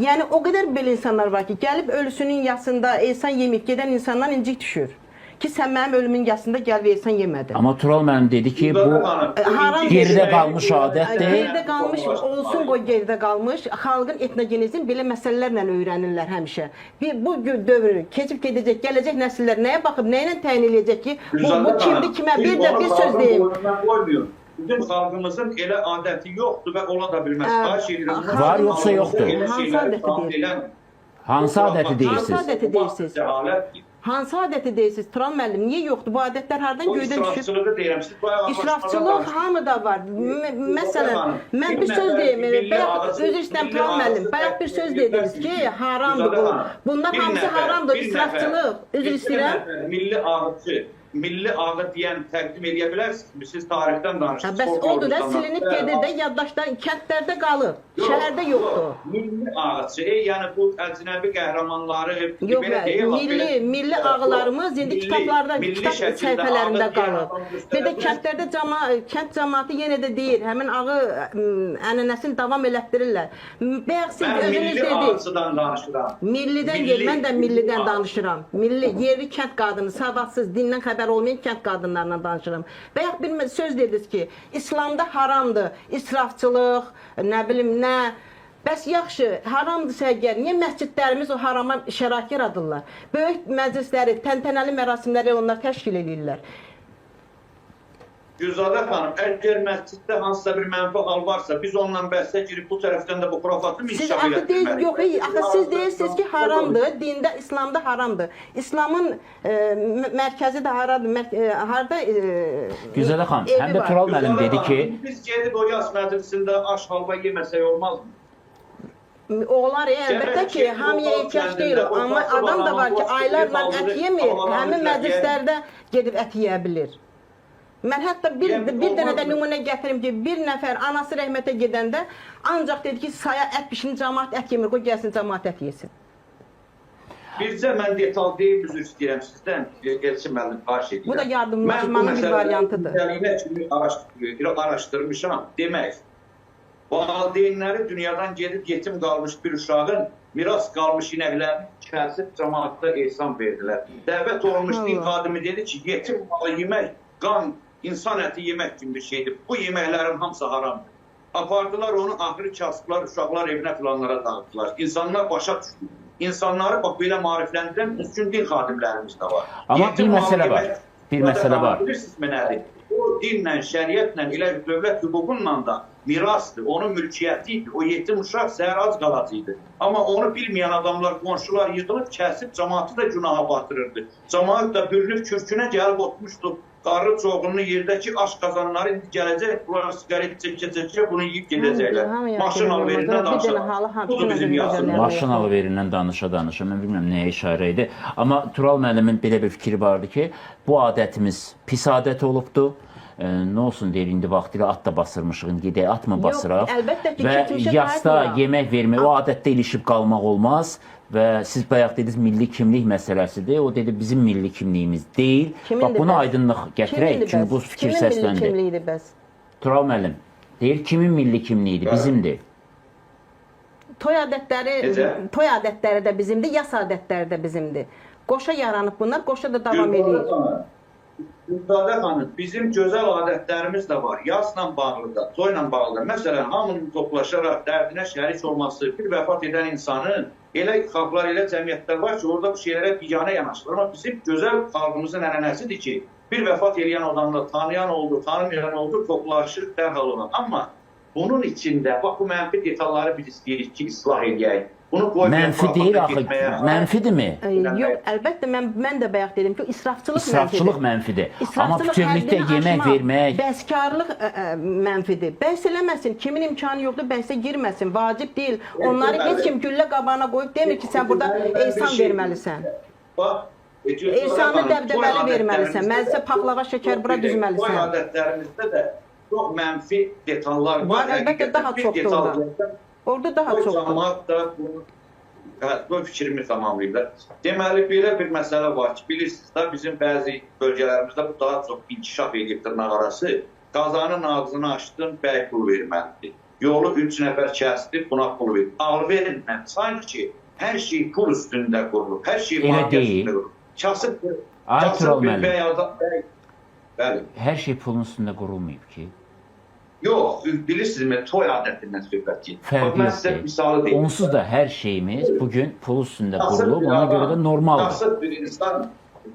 Yəni, o qədər belə insanlar var ki, gəlib ölüsünün yasında ehsan yeməyib gedən insandan incik düşür. Ki, sən mənim ölümün yasında gəlib ehsan yemədin. Amma Tural müəllim dedi ki, bu geridə qalmış adətdir. Geridə qalmış, olsun qoy geridə qalmış. Xalqın etnogenezini belə məsələlərlə öyrənirlər həmişə. Bu dövrü keçib gedəcək, gələcək nəsillər nəyə baxıb, nə ilə təyin edəcək ki, bu kimdir, kimə? Bir də bir söz deyim. Bizim xalqımızın elə adəti yoxdur və ola da bilməz. Var yoxsa yoxdur? Hansı adəti deyirsiniz? Hansı adəti deyirsiniz? Hansı adəti deyirsiniz? Turan müəllim, niyə yoxdur? Bu adətlər hardan göydən düşüb? İsrafçılığı deyirəm. İsrafçılıq hamıda var. Məsələn, mən bir söz deyim. Özür istəyirəm Turan müəllim. Bayaq bir söz dediniz ki, haramdır bu. Bunlar hamısı haramdır. İsrafçılıq. Özür istəyirəm. Milli ağı deyən təqdim edə bilərsiniz. Siz tarixdən danışırsınız. Bəs odur da silinib gedir də, yaddaşdan, kəndlərdə qalıb. Şəhərdə yoxdur. Milli ağıtçı, yəni bu əcnəbi qəhrəmanları Yox, milli ağılarımız indi kitablarda, kitab səhifələrində qalır. Bir də kəndlərdə kənd cəmaatı yenə də deyir, həmin ağı ənənəsini davam elətdirirlər. Bayaq siz özünüz milli dediniz. ağıtçıdan danışıram. Millidən deyil, mən də millidən danışıram. Milli, yerli kənd qadını, savadsız, dindən xəbər olmayan kənd qadınlarla danışıram. Bayaq bir söz dediniz ki, İslamda haramdır, israfçılıq, nə bilim, nə. Bəs yaxşı, haramdırsa əgər, niyə məscidlərimiz o harama şərait yaradırlar? Böyük məclisləri, təntənəli mərasimləri onlar təşkil edirlər. Gülzadə xanım, əgər məsciddə hansısa bir mənfi hal varsa, biz onunla bəhsə girib bu tərəfdən də bu xurafatı mı Siz inkişaf axı etdirməliyik? yox, axı siz deyirsiniz ki, haramdır, dində, İslamda haramdır. İslamın mərkəzi də harada Güzələ xanım, həm də Tural müəllim dedi ki, biz gedib o yas məclisində aş halva yeməsək olmazmı? Olar, əlbəttə ki, hamıya ehtiyac deyil, amma adam da var ki, aylarla ət yemir, həmin məclislərdə gedib ət yeyə bilir. Mən hətta bir dənə də nümunə gətirim ki, bir nəfər anası rəhmətə gedəndə ancaq dedi ki, saya ət bişirin, cəmaat ət yemir, qoy gəlsin, cəmaat ət yesin. Bircə mən detal deyil, üzr istəyirəm sizdən, Elçin müəllim, xahiş edirəm. Bu da yardımlaşmanın bir variantıdır. Mən bu araşdırmışam, demək, valideynləri dünyadan gedib yetim qalmış bir uşağın miras qalmış inəklərini kəsib cəmaatda ehsan verdilər. Dəvət olunmuş din xadimi dedi ki, yetim malı yemək, qan, insan əti yemək kimi bir şeydir. Bu yeməklərin hamısı haramdır. Apardılar onu, ahırı kasıblar, uşaqlar evinə filanlara dağıtdılar. İnsanlar başa düşdü. İnsanları bax belə maarifləndirən üstün din xadimlərimiz də var. Amma bir məsələ var. Bir məsələ var. Bilirsiniz nədir? O dinlə, şəriətlə, elə dövlət hüququnla da mirasdır, onun mülkiyyəti idi. O yetim uşaq səhər ac qalacaqdı. Amma onu bilməyən adamlar, qonşular yığılıb, kəsib, cəmaatı da günaha batırırdı. Cəmaat da bürünüb kürkünə gəlib otmuşdu. Qarı çoğunluğu yerdəki aş qazanları indi gələcək, bunlar sigaret çəkə-çəkə bunu yiyib gedəcəklər. Maşın alverindən danışa. Budur bizim yazımız. Maşın alverindən danışa. Mən bilmirəm nəyə işarə idi. Amma Tural müəllimin belə bir fikri vardı ki, bu adətimiz pis adət olubdur. Nə olsun deyir, indi vaxtilə at da basırmışıq, indi gedək at mı basıraq? Və yasda yemək vermək, o adətdə ilişib qalmaq olmaz. Və siz bayaq dediniz, milli kimlik məsələsidir. O dedi, bizim milli kimliyimiz deyil. Bax, buna aydınlıq gətirək, çünki bu fikir səsləndi. Kimin milli kimliyidir bəs? Tural müəllim, deyir, kimin milli kimliyidir? Bizimdir. Toy adətləri də bizimdir, yas adətləri də bizimdir. Qoşa yaranıb bunlar, qoşa da davam edir. Gülzadə xanım, bizim gözəl adətlərimiz də var. Yazla bağlı da, toyla bağlı da. Məsələn, hamının toplaşaraq dərdinə şərik olması, bir vəfat edən insanın elə xalqlar, elə cəmiyyətlər var ki, orada bu şeylərə biganə yanaşılır. Amma bizim gözəl xalqımızın ənənəsidir ki, bir vəfat edən adamla tanıyan oldu, tanımayan oldu, toplaşır, dərhal olan. Amma bunun içində, bax bu mənfi detalları biz istəyirik ki, islah edək. Mənfi deyil axı, mənfidirmi? Yox, əlbəttə, mən də bayaq dedim ki, israfçılıq mənfidir. Amma bütövlükdə yemək vermək... Bəskarlıq mənfidir. Bəhs eləməsin, kimin imkanı yoxdur, bəhsə girməsin, vacib deyil. Onları heç kim güllə qabağına qoyub demir ki, sən burada ehsan verməlisən. Ehsanı dəbdəbəli verməlisən, məlisə paxlava şəkər bura düzməlisən. Bu adətlərimizdə də çox mənfi detallar var. Əlbəttə, daha çoxdur orada. Orada daha çoxdur. Cəmaat da bu fikrimi tamamlayırlar. Deməli, belə bir məsələ var ki, bilirsiniz da, bizim bəzi bölgələrimizdə bu daha çox inkişaf edib dırnaq arası. Qazanın ağzını açdın, bəy pul verməlidir. Yolu 3 nəfər kəsdir, buna pul verir. Alverlə, sanki hər şey pul üstündə qurulur, hər şey maddi üstündə qurulur. Kasıb bir bəy... Hər şey pulun üstündə qurulmayıb ki. Yox, bilirsinizmi, toy adətindən söhbət gedir. Fərqi yoxdur. Onsuz da hər şeyimiz bugün pul üstündə qurulub, ona görə də normaldır. Kasıb bir insan,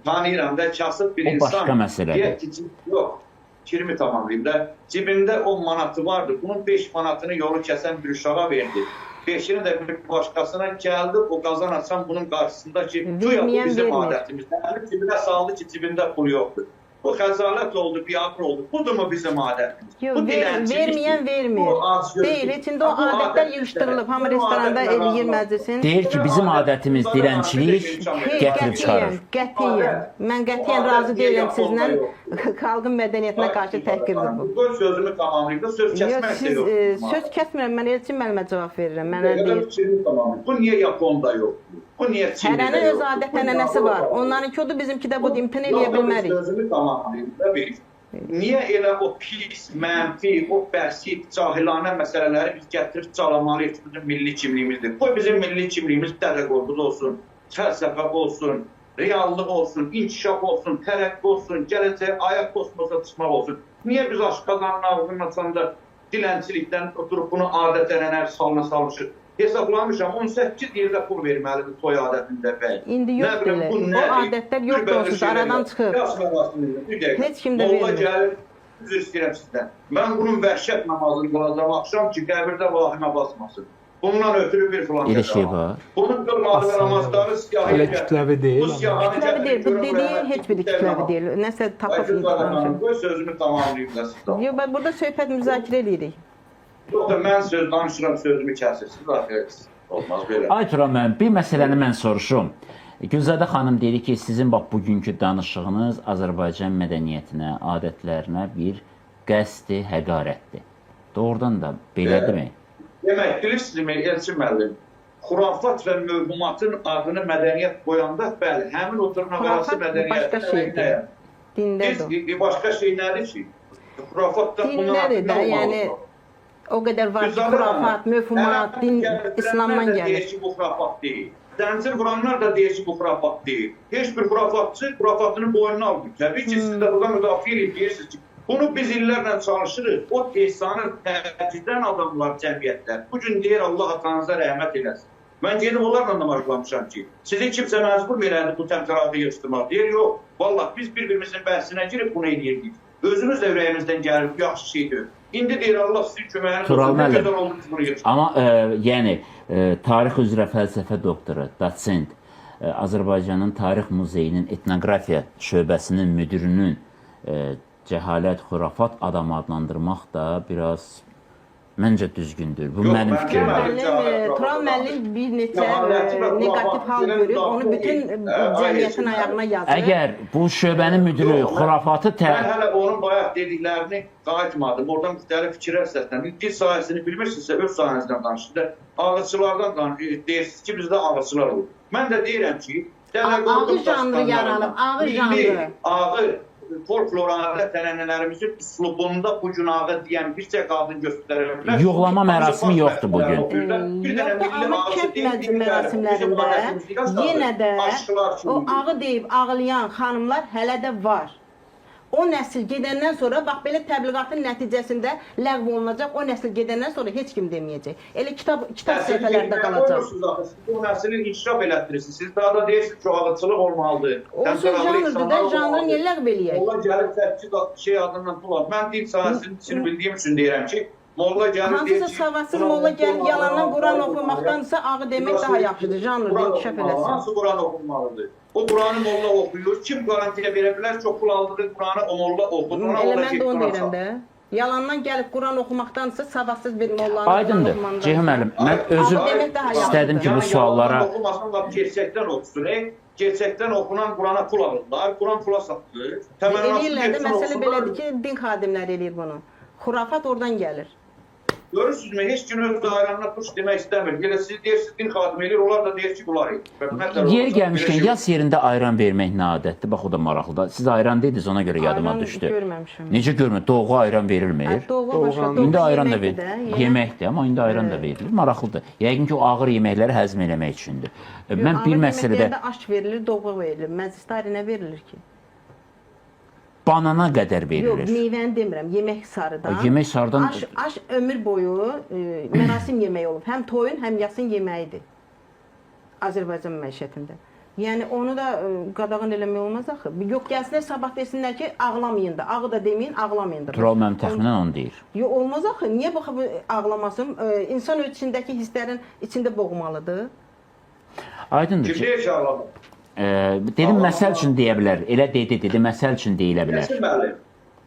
tanıyıram da, kasıb bir insan... O başqa məsələdir. Yox, kirimi tamamlayayım da, cibində 10 manatı vardı, bunun 5 manatını yolu kəsən bir uşağa verdi. 5'ini də bir başqasına gəldi, o qazan açan bunun qarşısında ki, bu bizim adətimizdə. Cibinə saldı ki, cibində pul yoxdur. Bu xəzalət oldu, biabr oldu. Budur mu bizim adətimiz? Yox, verməyən vermir. Deyil, içində o adətlər yığışdırılıb. Hamı restoranda eləyir məclisin. Deyir ki, bizim adətimiz dilənçilik gətirib çıxarır. Qətiyyən. Mən qətiyyən razı deyiləm sizlə. xalqın mədəniyyətinə qarşı təhqirdir bu. Bu sözümü tamamlayıb da söz Yox, kəsmək də siz yoxdur. söz kəsmirəm, mən Elçin müəllimə cavab verirəm. Mənə deyir. Bu niyə Yaponda yoxdur? Bu niyə Çində Hərənin öz yoxdur? adət-ənənəsi var. Onlarınki odur, bizimki də budur, imtina eləyə bilmərik. Sözümü tamamlayıb da bir. Niyə elə o pis, mənfi, o bəsit, cahilanə məsələləri biz gətirib calamalıyıq ki, bizim milli kimliyimizdir. Bu bizim milli kimliyimiz Dədə Qorqud olsun, fəlsəfə olsun, reallıq olsun, inkişaf olsun, tərəqqi olsun, gələcəyə ayaq kosmosa çıxmaq olsun. Niyə biz aşqazanın ağzını açanda dilənçilikdən oturup bunu adət-ənənə salına salmışıq? Hesablamışam, 18 yerdə pul verməlidir toy adətində bəy. İndi yoxdur elə. O adətlər yoxdur onsuz, aradan çıxıb. Heç kim də vermir. vermir. Gəlir, üzr istəyirəm sizdən. Mən bunun vəhşət namazını qılacağım axşam ki, qəbirdə vahimə basmasın. Bundan ötürü bir filan Elə şey var. Bunun qılmadığı namazları siyahı Elə kütləvi deyil. Kütləvi deyil, bu dediyin heç biri kütləvi deyil. Nəsə tapıb danışır. Bu sözümü tamamlayıb da sizdən. Yox, burada söhbət müzakirə edirik. Yox da mən söz danışıram, sözümü kəsirsiniz, artıq olmaz belə. Ay Turan müəllim, bir məsələni mən soruşum. Gülzadə xanım dedi ki, sizin bax bugünkü danışığınız Azərbaycan mədəniyyətinə, adətlərinə bir qəsd-i həqarətdir. Doğrudan da belədirmi? Demək, bilirsinizmi, Elçin müəllim, xurafat və mövhumatın adını mədəniyyət qoyanda, bəli, həmin o dırnaqarası mədəniyyətin Dindədir. Biz başqa şey nədir ki? Xurafatda bunun Dindədir də, adını yəni o qədər var ki, xurafat, mövhumat, din İslamdan gəlir. Deyir ki, bu xurafat deyil. Dənizin vuranlar da deyir ki, bu xurafat deyil. Heç bir xurafatçı xurafatının boynuna alır. Təbii ki, siz də burada müdafiə edirsiniz ki, bunu biz illərlə çalışırıq. O ehsanı təcidən adamlar, cəmiyyətlər. Bugün deyir, Allah atanıza rəhmət eləsin. Mən gedib onlarla da maraqlamışam ki, sizi kimsə məcbur verədi bu təmtəradı yığışdırmaq. Deyir, yox, vallahi biz bir-birimizin bəhsinə girib bunu edirdik. Özümüz də ürəyimizdən gəlib, yaxşı şeydir. İndi deyir, Allah sizin köməyiniz olsun, nə qədər oldu ki, bunu yığışdırmaq. Amma yəni, tarix üzrə fəlsəfə doktoru, doçent, Azərbaycanın Tarix Muzeyinin etnografiya şöbəsinin müdirinin cəhalət, xurafat adam adlandırmaq da biraz məncə düzgündür. Bu mənim fikrimdir. Turan müəllim bir neçə negativ hal görüb, onu bütün cəmiyyətin ayağına yazır. Əgər bu şöbənin müdiri xurafatı Mən hələ onun bayaq dediklərini qayıtmadım. Oradan müxtəlif fikirlər səslənir. Dil sahəsini bilmirsinizsə, öz sahənizdən danışır. Ağızçılardan deyirsiniz ki, bizdə ağızçılar olur. Mən də deyirəm ki, ağız janrı yaranıb, ağız janrı. Ağız folklor adət-ənənələrimizin üslubunda bu gün ağı deyən bir çək ağını göstərə bilər. Yoxlama mərasimi yoxdur bugün. Yoxdur, amma kənd mərasimlərində yenə də o ağı deyib ağlayan xanımlar hələ də var. O nəsil gedəndən sonra, bax belə təbliğatın nəticəsində ləğv olunacaq, o nəsil gedəndən sonra heç kim deməyəcək. Elə kitab səhifələrində qalacaq. Siz o nəsli inkişaf elətdirirsiniz. Siz daha da deyirsiniz ki, ağıtçılıq olmalıdır. O söz janrdır da, janrı niyə ləğv eləyək? Molla gəlib təhkik şey adından pul alır. Mən dil sahəsini bildiyim üçün deyirəm ki, Molla gəlib deyir ki... Hansısa savadsız Molla gəlib yalandan Quran oxumaqdansa ağı demək daha yaxşıdır, janrda inkişaf eləsin. Hansı Quran oxunmalıdır? O Quranı Molla oxuyur. Kim qarantiyə verə bilər? Çox pul aldığı Quranı o Molla oxudur. Elə mən də onu deyirəm də. Yalandan gəlib Quran oxumaqdansa savadsız bir Mollanın Aydındır. Ceyhun müəllim, mən özüm istədim ki, bu suallara... Gerçəkdən oxusun, gerçəkdən oxunan Qurana pul alırlar, Quran pula satılır. Eləyirlər də, məsələ belədir ki, din xadimləri eləyir bunu. Xurafat oradan gəlir. Görürsünüzmü, heç gün öz dairəninə tuş demək istəmir. Elə siz deyirsiniz, din xadimi eləyir, onlar da deyir ki, bunlar eləyir. Yeri gəlmişkən, yas yerində ayran vermək nə adətdir? Bax, o da maraqlıdır. Siz ayran dediniz, ona görə yadıma düşdü. Ayran görməmişim. Necə görmür? Doğu ayran verilmir. Doğu başqa, İndi ayran da verilir. Yeməkdir, amma indi ayran da verilir. Maraqlıdır. Yəqin ki, o ağır yeməkləri həzm eləmək üçündür. Mən bir məsələdə... Aş verilir, doğu verilir. Məclisdə nə verilir ki? Banana qədər verilir. Yox, meyvəni demirəm, yemək sarıdan. Yemək sarıdan... Aş ömür boyu mərasim yeməyi olub. Həm toyun, həm yasın yeməyidir. Azərbaycan məişətində. Yəni, onu da qadağan eləmək olmaz axı. Yox, gəlsinlər, sabah desinlər ki, ağlamayın da. Ağı da deməyin, ağlamayın da. Tural mənim təxminən onu deyir. Yox, olmaz axı. Niyə bu ağlamasın? İnsan içindəki hisslərin içində boğmalıdır. Aydındır ki... Kim deyir ki, ağlamasın? Dedim, məsəl üçün deyə bilər. Elə dedi, məsəl üçün deyilə bilər. Bəli.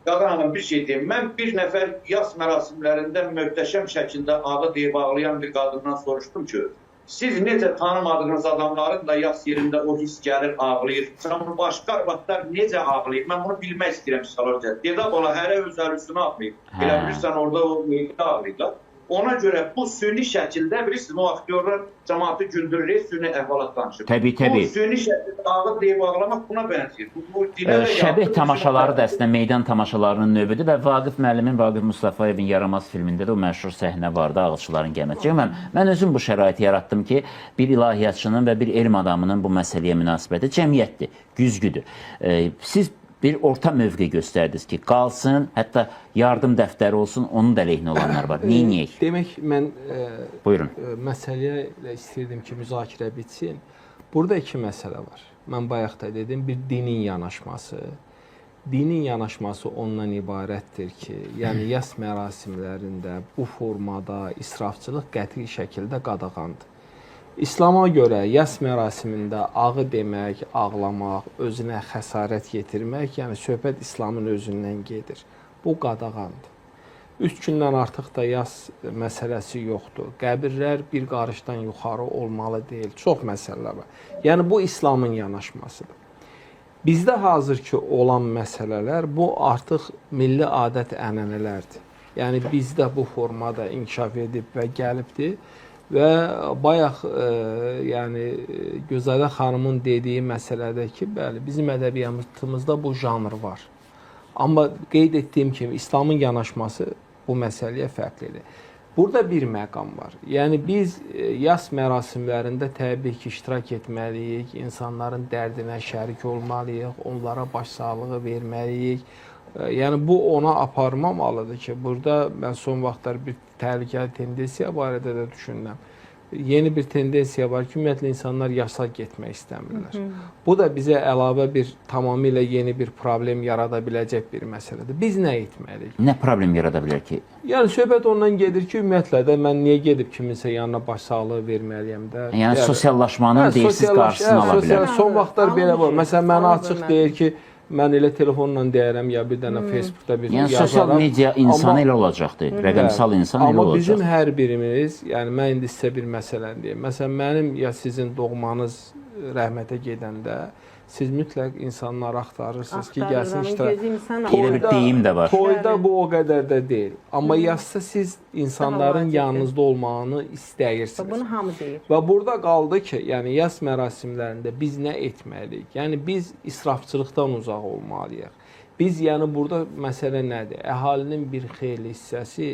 Qadın hanım, bir şey deyim. Mən bir nəfər yas mərasimlərində möhtəşəm şəkildə ağı deyib ağlayan bir qadından soruşdum ki, siz necə tanımadığınız adamların da yas yerində o his gəlir, ağlayır. Amma başqa arvadlar necə ağlayır? Mən bunu bilmək istəyirəm psixologiya. Dedə bala hərə öz əlisini ağlayır. Elə bilirsən orada o meyitə ağlayırlar. Ona görə bu süni şəkildə bilirsiniz, o aktyorlar cəmaatı güldürür, süni əhvalat danışır. Təbii. Bu süni şəkildə ağır deyib ağlamaq buna bənzəyir. Şəbih tamaşaları da əslində meydan tamaşalarının növüdür və Vaqif müəllimin, Vaqif Mustafayevin Yaramaz filmində də o məşhur səhnə vardı, Ağılçıların gəməcəyi. Mən özüm bu şəraiti yaratdım ki, bir ilahiyyatçının və bir elm adamının bu məsələyə münasibəti cəmiyyətdir, güzgüdür. Siz bir orta mövqe göstərdiniz ki, qalsın, hətta yardım dəftəri olsun, onun da əleyhinə olanlar var. Neyiniyək? Demək, mən məsələyə istəyirdim ki, müzakirə bitsin. Burada iki məsələ var. Mən bayaq da dedim, bir dinin yanaşması. Dinin yanaşması ondan ibarətdir ki, yəni yas mərasimlərində bu formada israfçılıq qəti şəkildə qadağandır. İslama görə yas mərasimində ağı demək, ağlamaq, özünə xəsarət yetirmək, yəni söhbət İslamın özündən gedir. Bu qadağandır. 3 gündən artıq da yas məsələsi yoxdur. Qəbirlər bir qarışdan yuxarı olmalı deyil. Çox məsələlər var. Yəni bu İslamın yanaşmasıdır. Bizdə hazır ki olan məsələlər bu artıq milli adət ənənələrdir. Yəni bizdə bu formada inkişaf edib və gəlibdir. Və bayaq yəni Gözələ xanımın dediyi məsələdə ki, bəli, bizim ədəbiyyatımızda bu janr var. Amma qeyd etdiyim kimi İslamın yanaşması bu məsələyə fərqlidir. Burada bir məqam var. Yəni biz yas mərasimlərində təbii ki, iştirak etməliyik, insanların dərdinə şərik olmalıyıq, onlara başsağlığı verməliyik. Yəni bu ona aparmamalıdır ki, burada mən son vaxtlar bir təhlükəli tendensiya barədə də düşünürəm. Yeni bir tendensiya var ki, ümumiyyətlə insanlar yasa getmək istəmirlər. Bu da bizə əlavə bir tamamilə yeni bir problem yarada biləcək bir məsələdir. Biz nə etməliyik? Nə problem yarada bilər ki? Yəni söhbət ondan gedir ki, ümumiyyətlə də mən niyə gedib kiminsə yanına başsağlığı verməliyəm də. Yəni sosiallaşmanın deyirsiz qarşısını ala bilər. Son vaxtlar belə var. Məsələn, mənə açıq deyir ki, mən elə telefonla deyərəm ya bir dənə Facebookda bir yəni yazaram. Sosial media insanı elə olacaqdır. Rəqəmsal insan elə olacaq. Amma bizim hər birimiz, yəni mən indi sizə bir məsələn deyim. Məsələn, mənim ya sizin doğmanız rəhmətə gedəndə siz mütləq insanları axtarırsınız ki, gəlsin iştirak. Elə bir deyim də var. Toyda bu o qədər də deyil. Amma yazsa siz insanların yanınızda olmağını istəyirsiniz. Bunu hamı deyir. Və burada qaldı ki, yəni yas mərasimlərində biz nə etməliyik? Yəni biz israfçılıqdan uzaq olmalıyıq. Biz yəni burada məsələ nədir? Əhalinin bir xeyli hissəsi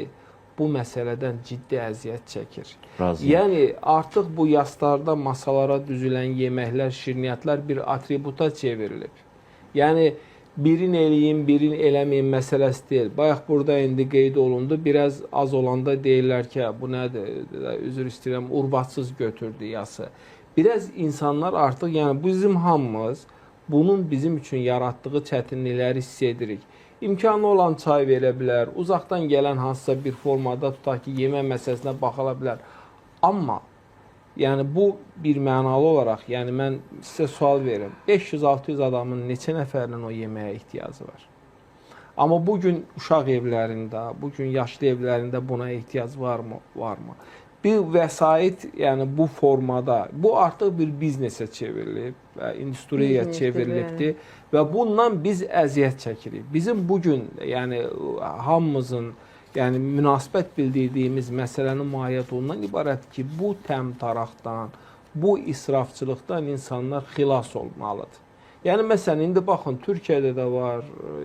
bu məsələdən ciddi əziyyət çəkir. Razıyım. Yəni artıq bu yaslarda masalara düzülən yeməklər, şirniyyatlar bir atributa çevrilib. Yəni birin eləyim, birin eləməyin məsələsi deyil. Bayaq burada indi qeyd olundu. Biraz az olanda deyirlər ki, bu nədir? Üzr istəyirəm, urbatsız götürdü yası. Biraz insanlar artıq, yəni bizim hamımız bunun bizim üçün yaratdığı çətinlikləri hiss edirik. İmkanı olan çay verə bilər, uzaqdan gələn hansısa bir formada tutaq ki, yemək məsələsinə baxıla bilər. Amma yəni bu bir mənalı olaraq, yəni mən sizə sual verim. 500-600 adamın neçə nəfərinin o yeməyə ehtiyacı var? Amma bugün uşaq evlərində, bugün yaşlı evlərində buna ehtiyac varmı? Varmı? Bir vəsait, yəni bu formada, bu artıq bir biznesə çevrilib, industriyaya çevrilibdir və bundan biz əziyyət çəkirik. Bizim bugün, yəni hamımızın yəni münasibət bildirdiyimiz məsələnin mahiyyəti ondan ibarət ki, bu təmtaraqdan, bu israfçılıqdan insanlar xilas olmalıdır. Yəni məsələn, indi baxın, Türkiyədə də var,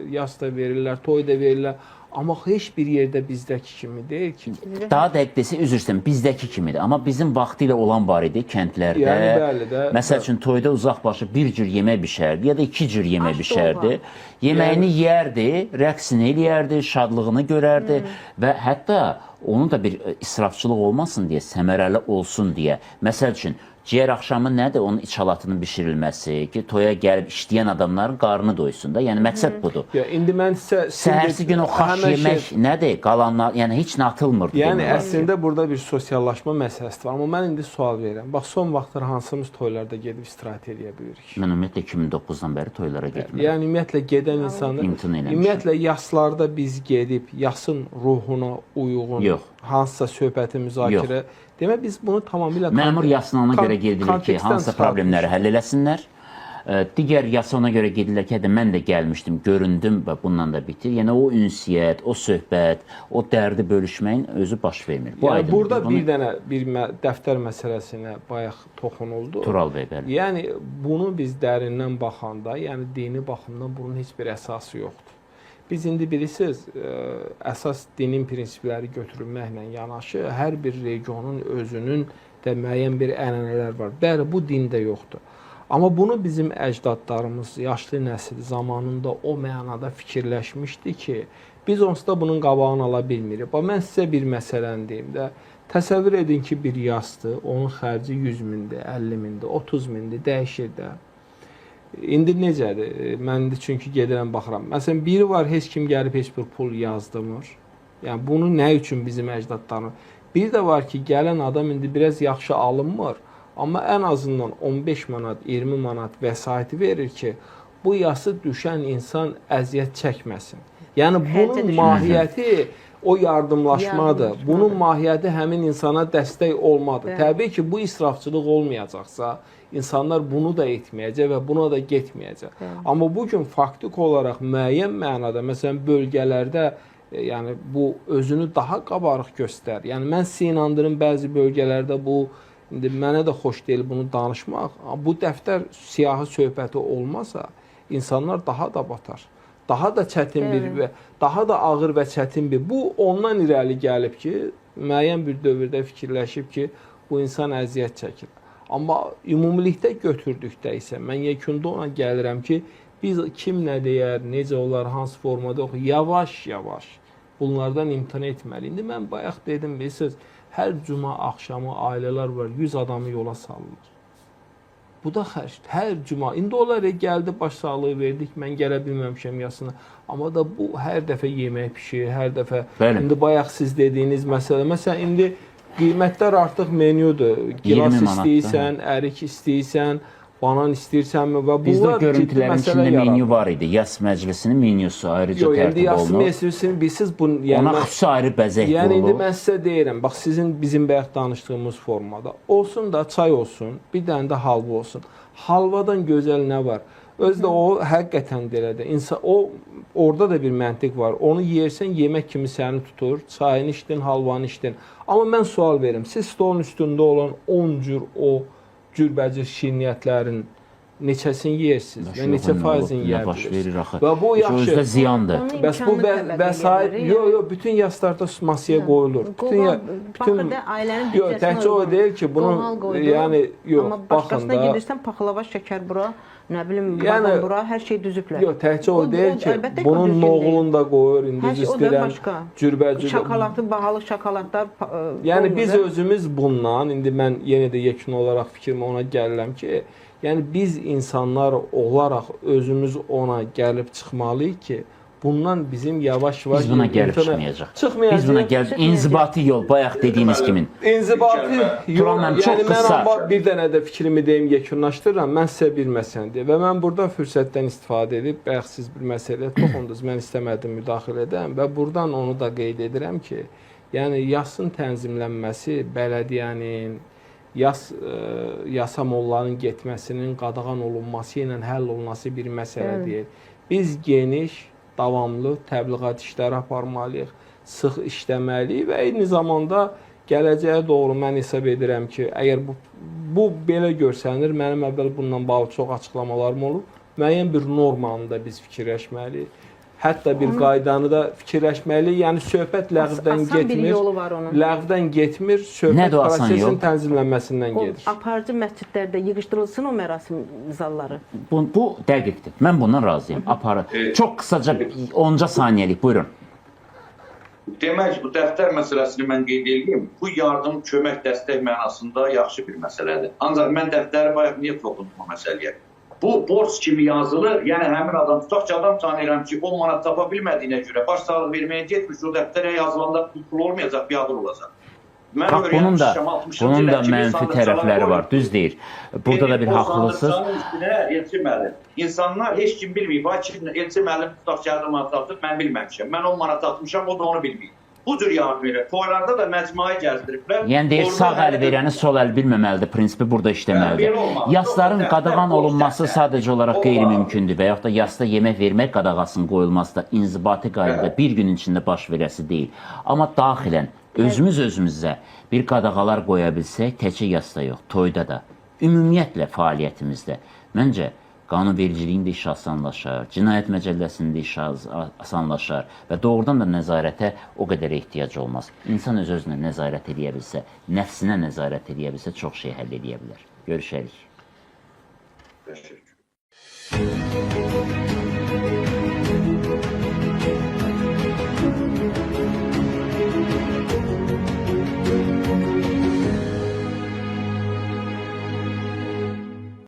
yas da verirlər, toy da verirlər. Amma heç bir yerdə bizdəki kimi deyil ki. Daha dəqiq desə, üzr istəyirəm, bizdəki kimidir. Amma bizim vaxtilə olan var idi kəndlərdə. Yəni, bəli də. Məsəl üçün, toyda uzaqbaşı bir cür yemək bişərdi ya da 2 cür yemək bişərdi. Yeməyini yeyərdi, rəqsini eləyərdi, şadlığını görərdi və hətta onun da bir israfçılıq olmasın deyə, səmərəli olsun deyə. Məsəl üçün, ciyər axşamı nədir? Onun içalatının bişirilməsi ki, toya gəlib işləyən adamların qarnı doysun da. Yəni, məqsəd budur. Ya, indi mən sizə... Səhərsi gün o xaş yemək nədir? Qalanlar, yəni heç nə atılmırdı. Yəni, əslində burada bir sosiallaşma məsələsi var. Amma mən indi sual verirəm. Bax, son vaxtlar hansımız toylarda gedib istirahət edə bilirik? Mən ümumiyyətlə 2009-dan bəri toylara getmirəm. Yəni, ümumiyyətlə gedən insanlar... Ümumiyyətlə, yaslarda biz gedib, yasın ruhuna uyğun hansısa söhbəti müzakirə... Demək biz bunu tamamilə Məmur yasına görə gedilir ki, kontekstdən hansısa problemləri həll eləsinlər. Digər yasa ona görə gedirlər ki, mən də gəlmişdim, göründüm və bununla da bitir. Yəni o ünsiyyət, o söhbət, o dərdi bölüşməyin özü baş vermir. Bu yəni, burada bunu... bir dənə dəftər məsələsinə bayaq toxunuldu. Tural bəy, bəli. Yəni bunu biz dərindən baxanda, yəni dini baxımdan bunun heç bir əsası yoxdur. Biz indi bilirsiniz, əsas dinin prinsipləri götürülməklə yanaşı hər bir regionun özünün də müəyyən bir ənənələr var. Bəli, bu dində yoxdur. Amma bunu bizim əcdadlarımız, yaşlı nəsil zamanında o mənada fikirləşmişdi ki, biz onsuz da bunun qabağını ala bilmirik. Mən sizə bir məsələni deyim də, təsəvvür edin ki, bir yasdır, onun xərci 100 mindir, 50 mindir, 30 mindir, dəyişir də. İndi necədir? Mən də çünki gedirəm, baxıram. Məsələn, biri var, heç kim gəlib heç bir pul yazdırmır. Yəni, bunu nə üçün bizim əcdadlarımız? Bir də var ki, gələn adam indi biraz yaxşı alınmır. Amma ən azından 15 manat, 20 manat vəsaiti verir ki, bu yası düşən insan əziyyət çəkməsin. Yəni, bunun mahiyyəti o yardımlaşmadır. Bunun mahiyyəti həmin insana dəstək olmadır. Təbii ki, bu israfçılıq olmayacaqsa, insanlar bunu da etməyəcək və buna da getməyəcək. Amma bugün faktik olaraq müəyyən mənada, məsələn, bölgələrdə yəni, bu özünü daha qabarıq göstərir. Yəni, mən sizə inandırım, bəzi bölgələrdə bu İndi mənə də xoş deyil bunu danışmaq. Bu dəftər siyahı söhbəti olmasa, insanlar daha da batar. Daha da çətin bir, daha da ağır və çətin bir. Bu ondan irəli gəlib ki, müəyyən bir dövrdə fikirləşib ki, bu insan əziyyət çəkir. Amma ümumilikdə götürdükdə isə mən yekunda ona gəlirəm ki, biz kim nə deyər, necə olar, hansı formada oxuyur, yavaş-yavaş bunlardan imtina etməli. İndi mən bayaq dedim, bilirsiniz, hər cuma axşamı ailələr var, 100 adamı yola salırlar. Bu da xərcdir. Hər cuma. İndi onlar gəldi, baş sağlığı verdik, mən gələ bilməmişəm yasına. Amma da bu hər dəfə yemək pişir, hər dəfə. Bəli. İndi bayaq siz dediyiniz məsələ. Məsələn, indi qiymətlər artıq menyudur. Gilas istəyirsən, ərik istəyirsən, banan istəyirsənmi və bunlar bizdə görüntülərin içində menyu var idi. Yas məclisinin menyusu ayrıca tərtib olunur. Yas məclisinin bilsiz bunu, yəni ona xüsusi ayrı bəzək qurulur. Yəni indi mən sizə deyirəm, bax sizin bizim bayaq danışdığımız formada olsun da çay olsun, bir dənə də halva olsun. Halvadan gözəl nə var? Özdə o həqiqətən də elədir. İnsan o orada da bir məntiq var. Onu yeyirsən, yemək kimi səni tutur. Çayını içdin, halvanı içdin. Amma mən sual verim. Siz stolun üstündə olan 10 cür o cürbəcür şirniyyətlərin neçəsini yeyirsiniz və neçə faizini yeyirsiniz. Və bu yaxşı. Özdə ziyandır. Bəs bu vəsait, bütün yaslarda masaya qoyulur. Baxın da, ailənin büdcəsini təkcə o deyil ki, bunun, yəni, amma başqasına gedirsən, paxlava, şəkər bura, nə bilim, badam bura, hər şey düzüblər. Yox, təkcə o deyil ki, bunun noğulunu da qoyur, indi istəyirəm, cürbəcür. Şokolatı, bahalı şokolatlar. Yəni, biz özümüz bundan, indi mən yenə də yekun olaraq fikrimə ona gəlirəm ki, yəni biz insanlar olaraq özümüz ona gəlib çıxmalıyıq ki, bundan bizim yavaş-yavaş biz buna gəlib çıxmayacaq. Biz buna gəlib inzibati yol, bayaq dediyiniz kimin. İnzibati yol, yəni mən bir dənə də fikrimi deyim, yekunlaşdırıram. Mən sizə bir məsələni deyim və mən burada fürsətdən istifadə edib, bayaq siz bir məsələyə toxundunuz, mən istəmədim müdaxilə edəm və buradan onu da qeyd edirəm ki, yəni yasın tənzimlənməsi bələdiyyənin, yasamolların getməsinin qadağan olunması ilə həll olunması bir məsələ deyil. Biz geniş, davamlı təbliğat işləri aparmalıyıq, sıx işləməliyik və eyni zamanda gələcəyə doğru mən hesab edirəm ki, əgər bu belə görsənir, mənim əvvəl bundan bağlı çox açıqlamalarım olur, müəyyən bir normanı da biz fikirləşməliyik. Hətta bir qaydanı da fikirləşməliyik. Yəni söhbət ləğvdən getmir. Ləğvdən getmir, söhbət prosesin tənzimlənməsindən gedir. Aparıcı məscidlərdə yığışdırılsın o mərasim zalları. Bu dəqiqdir. Mən bundan razıyam. Çox qısaca 10 saniyəlik, buyurun. Demək, bu dəftər məsələsini mən qeyd edeyim. Bu yardım, kömək, dəstək mənasında yaxşı bir məsələdir. Ancaq mən dəftəri bayaq niyə toxundum o məsələyə? Bu borc kimi yazılır, yəni həmin adam, tutaq ki, adam tanıyıram ki, 10 manat tapa bilmədiyinə görə baş sağlıq verməyə getmiş, o dəftərə yazılanda pul olmayacaq, bir adır olacaq. Bunun da mənfi tərəfləri var, düz deyir. Burada da bir haqlısınız. İnsanlar heç kim bilməyib, Elçi müəllim tutaq ki, 50 manat atıb, mən bilməmişəm. Mən 10 manat atmışam, o da onu bilməyib. bu cür yardım edir. Toylarda da məcmuayı gəzdiriblər. Yəni deyir, Orada sağ əl hər bir- verəni sol əl bilməməlidir prinsipi burada işləməlidir. belə olmaz. Yasların Yox, qadağan yox, olunması yox, sadəcə olaraq yox, qeyri-mümkündür və yaxud da yasda yemək vermək qadağasının qoyulması da inzibati qaydada bir gün içində baş verəsi deyil. Amma daxilən özümüz özümüzə bir qadağalar qoya bilsək, təkcə yasda yox, toyda da, ümumiyyətlə fəaliyyətimizdə məncə qanunvericiliyin də işi asanlaşar, cinayət məcəlləsinin də işi asanlaşar və doğrudan da nəzarətə o qədər ehtiyac olmaz. İnsan öz-özünə nəzarət edə bilsə, nəfsinə nəzarət edə bilsə, çox şey həll edə bilər. Görüşərik. Təşəkkür.